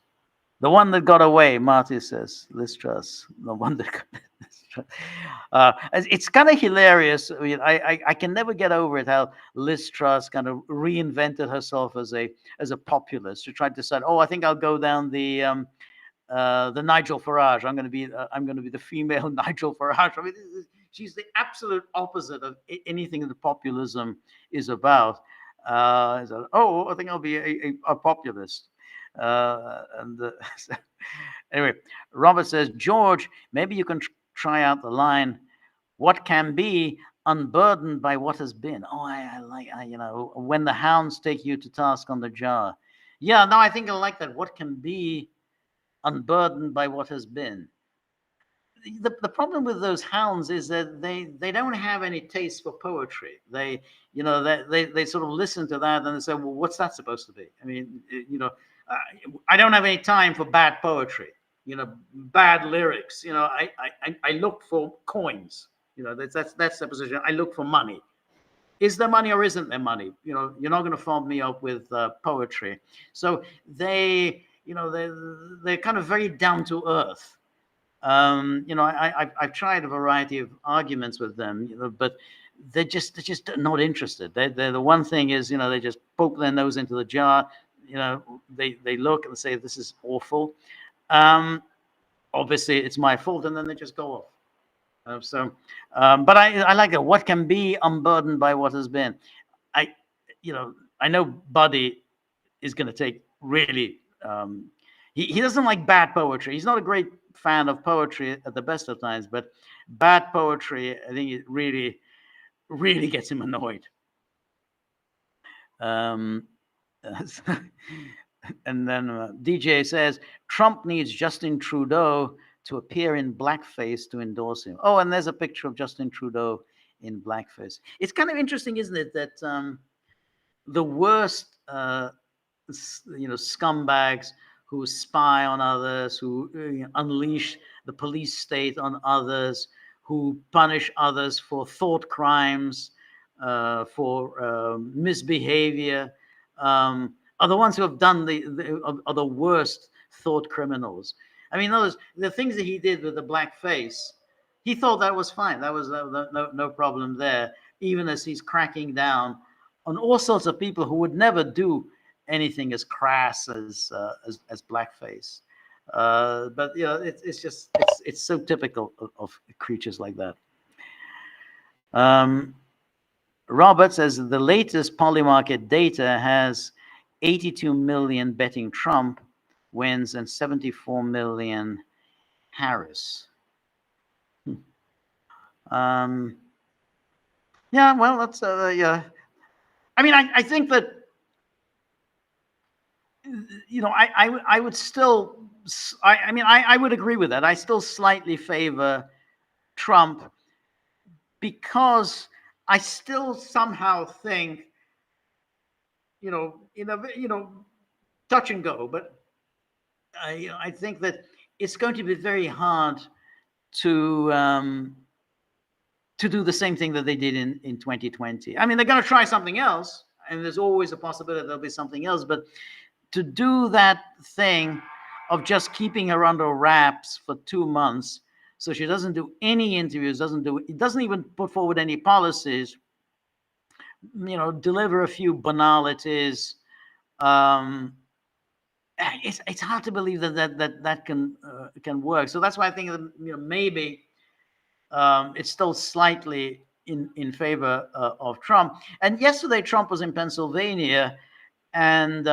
the one that got away, Marty says. Liz Truss, the one that got it's kind of hilarious. I mean, I can never get over it how Liz Truss kind of reinvented herself as a populist. She tried to say, oh, I think I'll go down the Nigel Farage. I'm going to be the female Nigel Farage. I mean, she's the absolute opposite of anything that populism is about. Oh, I think I'll be a populist. Anyway, Robert says, George, maybe you can try out the line, what can be unburdened by what has been. Oh, you know, when the hounds take you to task on the jar. Yeah, no, I think I like that. What can be unburdened by what has been. The problem with those hounds is that they don't have any taste for poetry. They, you know, they sort of listen to that and they say, well, what's that supposed to be? I mean, you know, I don't have any time for bad poetry, you know, bad lyrics. You know, I look for coins. You know, that's the position. I look for money. Is there money or isn't there money? You know, you're not going to fob me up with poetry. So they, you know, they're kind of very down to earth. You know, I've tried a variety of arguments with them, you know, but they're just not interested. They're the one thing is, you know, they just poke their nose into the jar. You know, they look and say this is awful. Obviously, it's my fault, and then they just go off. But I like it. What can be unburdened by what has been? You know, I know Buddy is going to take really. He doesn't like bad poetry. He's not a great fan of poetry at the best of times, but bad poetry, I think it really gets him annoyed. And then DJ says, Trump needs Justin Trudeau to appear in blackface to endorse him. Oh, and there's a picture of Justin Trudeau in blackface. It's kind of interesting, isn't it, that the worst, you know, scumbags who spy on others, who unleash the police state on others, who punish others for thought crimes, for misbehavior, are the ones who have done are the worst thought criminals. I mean, the things that he did with the black face, he thought that was fine. That was no problem there, even as he's cracking down on all sorts of people who would never do anything as crass as blackface. But you know, it's just it's so typical of creatures like that. Robert says the latest Polymarket data has 82 million betting Trump wins and 74 million Harris. Yeah, well, that's yeah. I mean, I think that, you know, I would still, I mean, I would agree with that. I still slightly favor Trump because I still somehow think, you know, touch and go, but I think that it's going to be very hard to do the same thing that they did in 2020. I mean, they're going to try something else, and there's always a possibility there'll be something else, but to do that thing of just keeping her under wraps for 2 months, so she doesn't do any interviews, doesn't even put forward any policies, you know, deliver a few banalities. It's hard to believe that can work. So that's why I think that, you know, maybe it's still slightly in favor of Trump. And yesterday, Trump was in Pennsylvania, and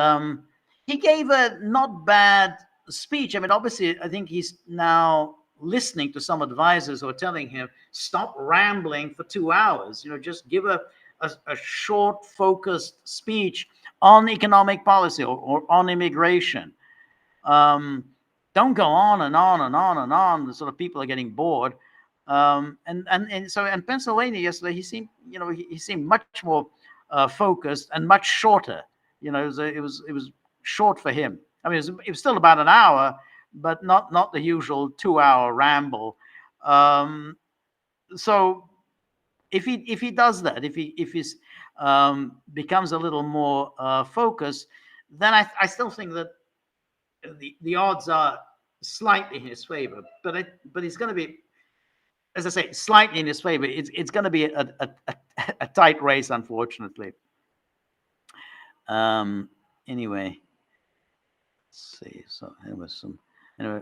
he gave a not bad speech. I mean, obviously, I think he's now listening to some advisors who are telling him, stop rambling for 2 hours. You know, just give a short, focused speech on economic policy or on immigration. Don't go on and on and on and on. The sort of people are getting bored. And so in Pennsylvania yesterday, he seemed, you know, he seemed much more focused and much shorter. You know, it was short for him. I mean, it was still about an hour, but not the usual 2-hour ramble. So if he does that, if he's becomes a little more focused, then I still think that the odds are slightly in his favor. But he's going to be, as I say, slightly in his favor. It's going to be a tight race, unfortunately. Anyway, let's see. So there was some. Anyway,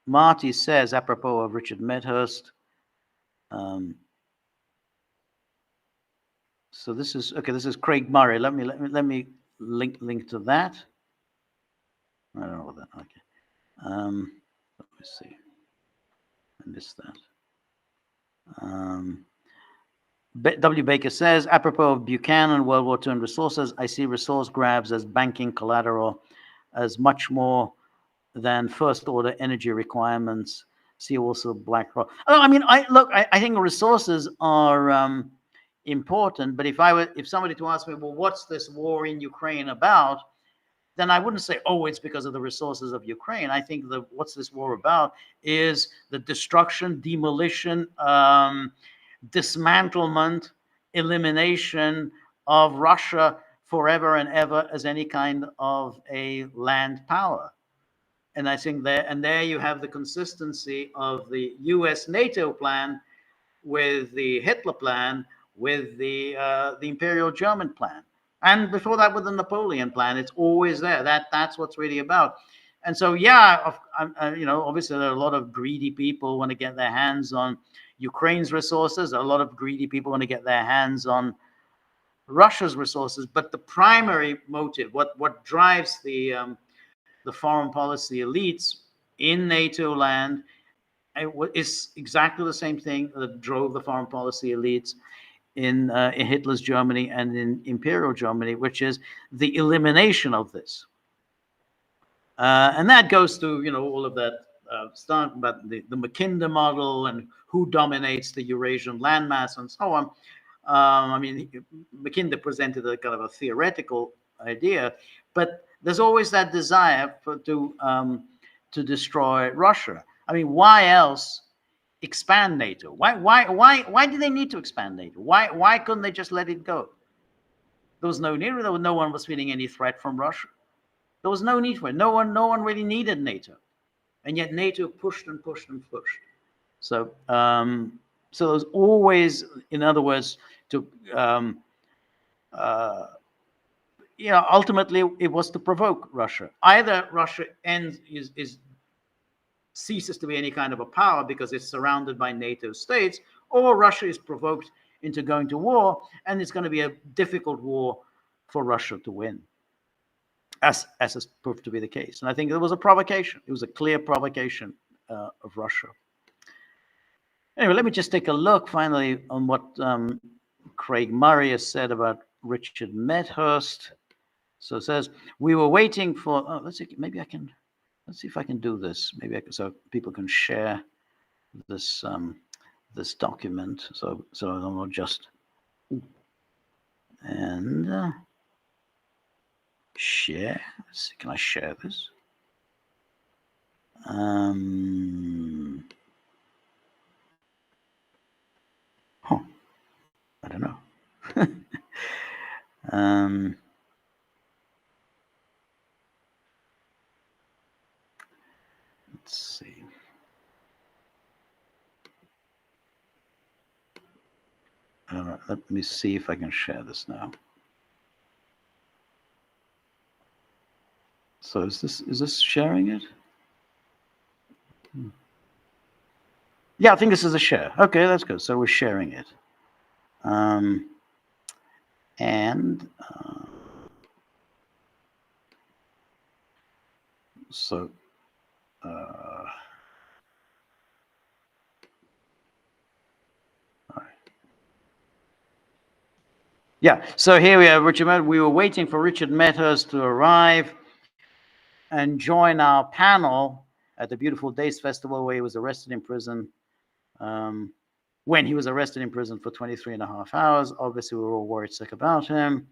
Marty says, apropos of Richard Medhurst. So this is okay. This is Craig Murray. Let me link to that. I don't know what that. Okay. Let me see. I missed that. W. Baker says, apropos of Buchanan, World War II and resources, I see resource grabs as banking collateral as much more than first order energy requirements. See also BlackRock. Oh, I mean, I think resources are important, but if somebody to ask me, well, what's this war in Ukraine about? Then I wouldn't say, oh, it's because of the resources of Ukraine. I think that what's this war about is the destruction, demolition, dismantlement, elimination of Russia forever and ever as any kind of a land power. And I think there you have the consistency of the US NATO plan with the Hitler plan, with the Imperial German plan. And before that, with the Napoleon plan, it's always there. That's what's really about. And so, yeah, obviously there are a lot of greedy people want to get their hands on Ukraine's resources. A lot of greedy people want to get their hands on Russia's resources. But the primary motive, what drives the foreign policy elites in NATO land, is exactly the same thing that drove the foreign policy elites in Hitler's Germany and in Imperial Germany, which is the elimination of this. And that goes to, all of that stuff about the Mackinder model and who dominates the Eurasian landmass and so on. I mean, Mackinder presented a kind of a theoretical idea, but there's always that desire to destroy Russia. I mean, why else expand NATO? Why do they need to expand NATO? Why couldn't they just let it go? There was no need. No one was feeling any threat from Russia. There was no need for it. No one really needed NATO, and yet NATO pushed and pushed and pushed. So there's always, in other words, to ultimately it was to provoke Russia. Either Russia ceases to be any kind of a power because it's surrounded by NATO states, or Russia is provoked into going to war, and it's going to be a difficult war for Russia to win, as has proved to be the case. And I think it was a provocation. It was a clear provocation of Russia. Anyway, let me just take a look finally on what Craig Murray has said about Richard Medhurst. So it says, we were waiting for, let's see, maybe I can, let's see if I can do this. Maybe I can, so people can share this this document. So I'm not just, and share. Let's see, can I share this? I don't know. Let's see. All right, let me see if I can share this now. So is this sharing it? Yeah, I think this is a share. Okay, that's good. So we're sharing it. So yeah, so here we are, Richard. We were waiting for Richard Medhurst to arrive and join our panel at the Beautiful Days Festival, where he was arrested in prison. When he was arrested in prison for 23 and a half hours, obviously we were all worried sick about him.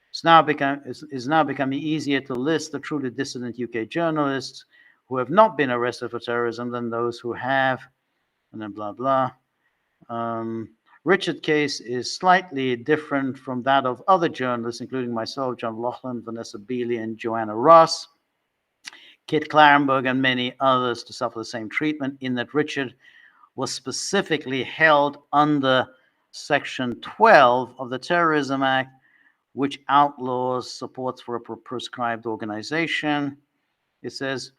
It's now becoming easier to list the truly dissident UK journalists who have not been arrested for terrorism than those who have, and then blah, blah. Richard's case is slightly different from that of other journalists, including myself, John Laughlin, Vanessa Beeley, and Joanna Ross, Kit Clarenberg, and many others to suffer the same treatment, in that Richard was specifically held under Section 12 of the Terrorism Act, which outlaws supports for a proscribed organization. It says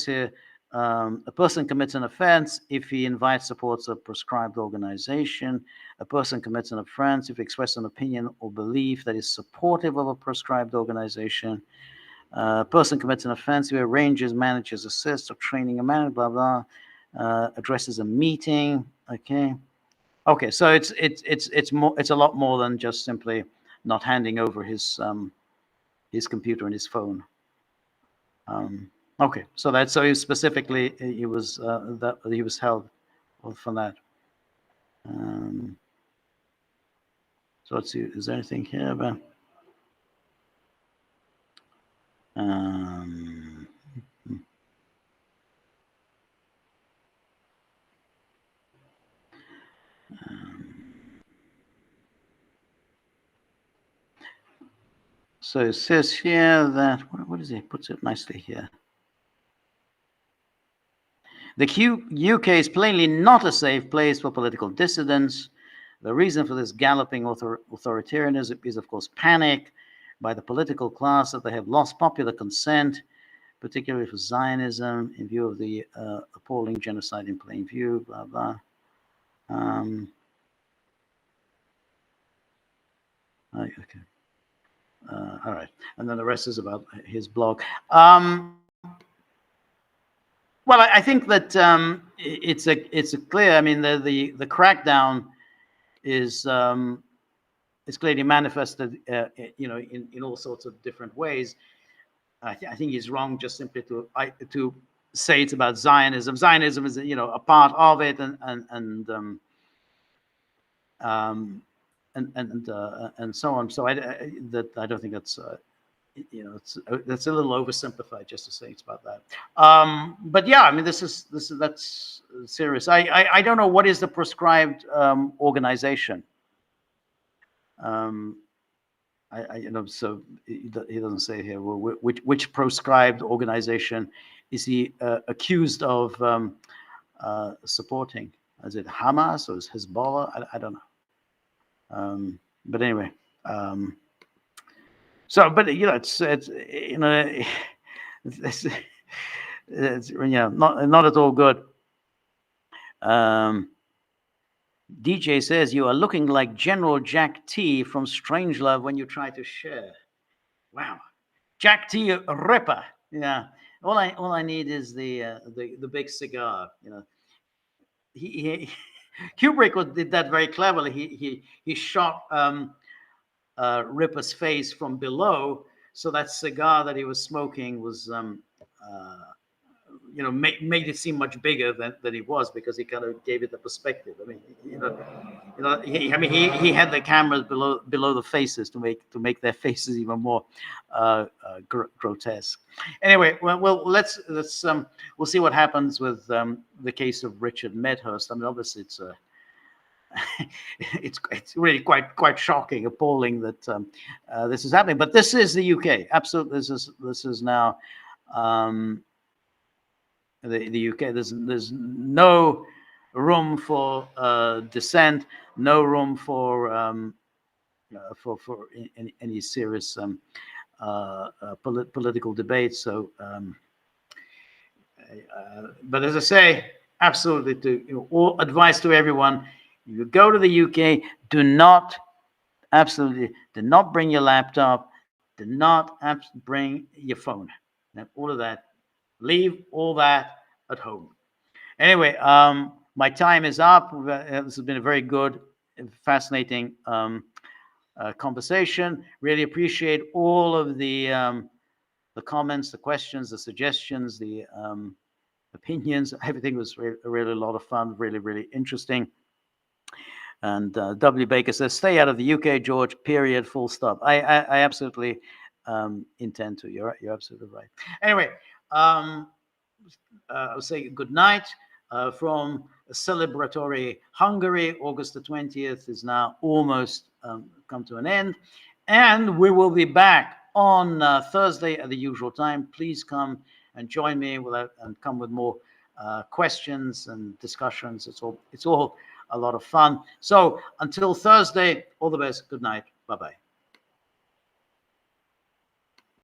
here, a person commits an offense if he invites supports a proscribed organization. A person commits an offense if he expresses an opinion or belief that is supportive of a proscribed organization. Person commits an offense who arranges, manages, assists, or training a man, blah blah. Addresses a meeting. Okay, so it's a lot more than just simply not handing over his computer and his phone. Okay, so specifically he was held for that. So let's see, is there anything here about? So it says here that, what is it? It puts it nicely here. The UK is plainly not a safe place for political dissidents. The reason for this galloping authoritarianism is, of course, panic by the political class that they have lost popular consent, particularly for Zionism, in view of the appalling genocide in plain view, blah, blah. Okay. All right. And then the rest is about his blog. Well, I think that it's a clear. I mean, the crackdown is clearly manifested, in all sorts of different ways. I think he's wrong just simply to say it's about Zionism. Zionism is, a part of it, and so on. So I don't think that's that's a little oversimplified just to say it's about that. But yeah, I mean, that's serious. I don't know what is the prescribed organization. So he doesn't say here. Well, which proscribed organization is he accused of supporting? Is it Hamas or is Hezbollah? I don't know. But anyway. So, but it's not at all good. DJ says you are looking like General Jack T from Strangelove when you try to share. Wow, Jack T, a ripper. Yeah, all I need is the big cigar. Kubrick did that very cleverly. He shot Ripper's face from below, so that cigar that he was smoking was made it seem much bigger than he was, because he kind of gave it the perspective. I mean, he had the cameras below the faces to make their faces even more grotesque. Anyway, well let's we'll see what happens with the case of Richard Medhurst. I mean, obviously it's really quite shocking, appalling that this is happening. But this is the UK. Absolutely, this is now the UK. There's no room for dissent, no room for any serious political debate. So, but as I say, absolutely, all advice to everyone. You go to the UK, do not bring your laptop, do not bring your phone. All of that, leave all that at home. Anyway, my time is up. This has been a very good, fascinating conversation. Really appreciate all of the comments, the questions, the suggestions, the opinions. Everything was really a lot of fun, really, really interesting. And W. Baker says, stay out of the UK, George, period, full stop. I absolutely intend to. You're absolutely right. Anyway, I'll say good night from a celebratory Hungary. August the 20th is now almost come to an end. And we will be back on Thursday at the usual time. Please come and join me and come with more questions and discussions. It's all a lot of fun. So until Thursday, all the best. Good night. Bye-bye.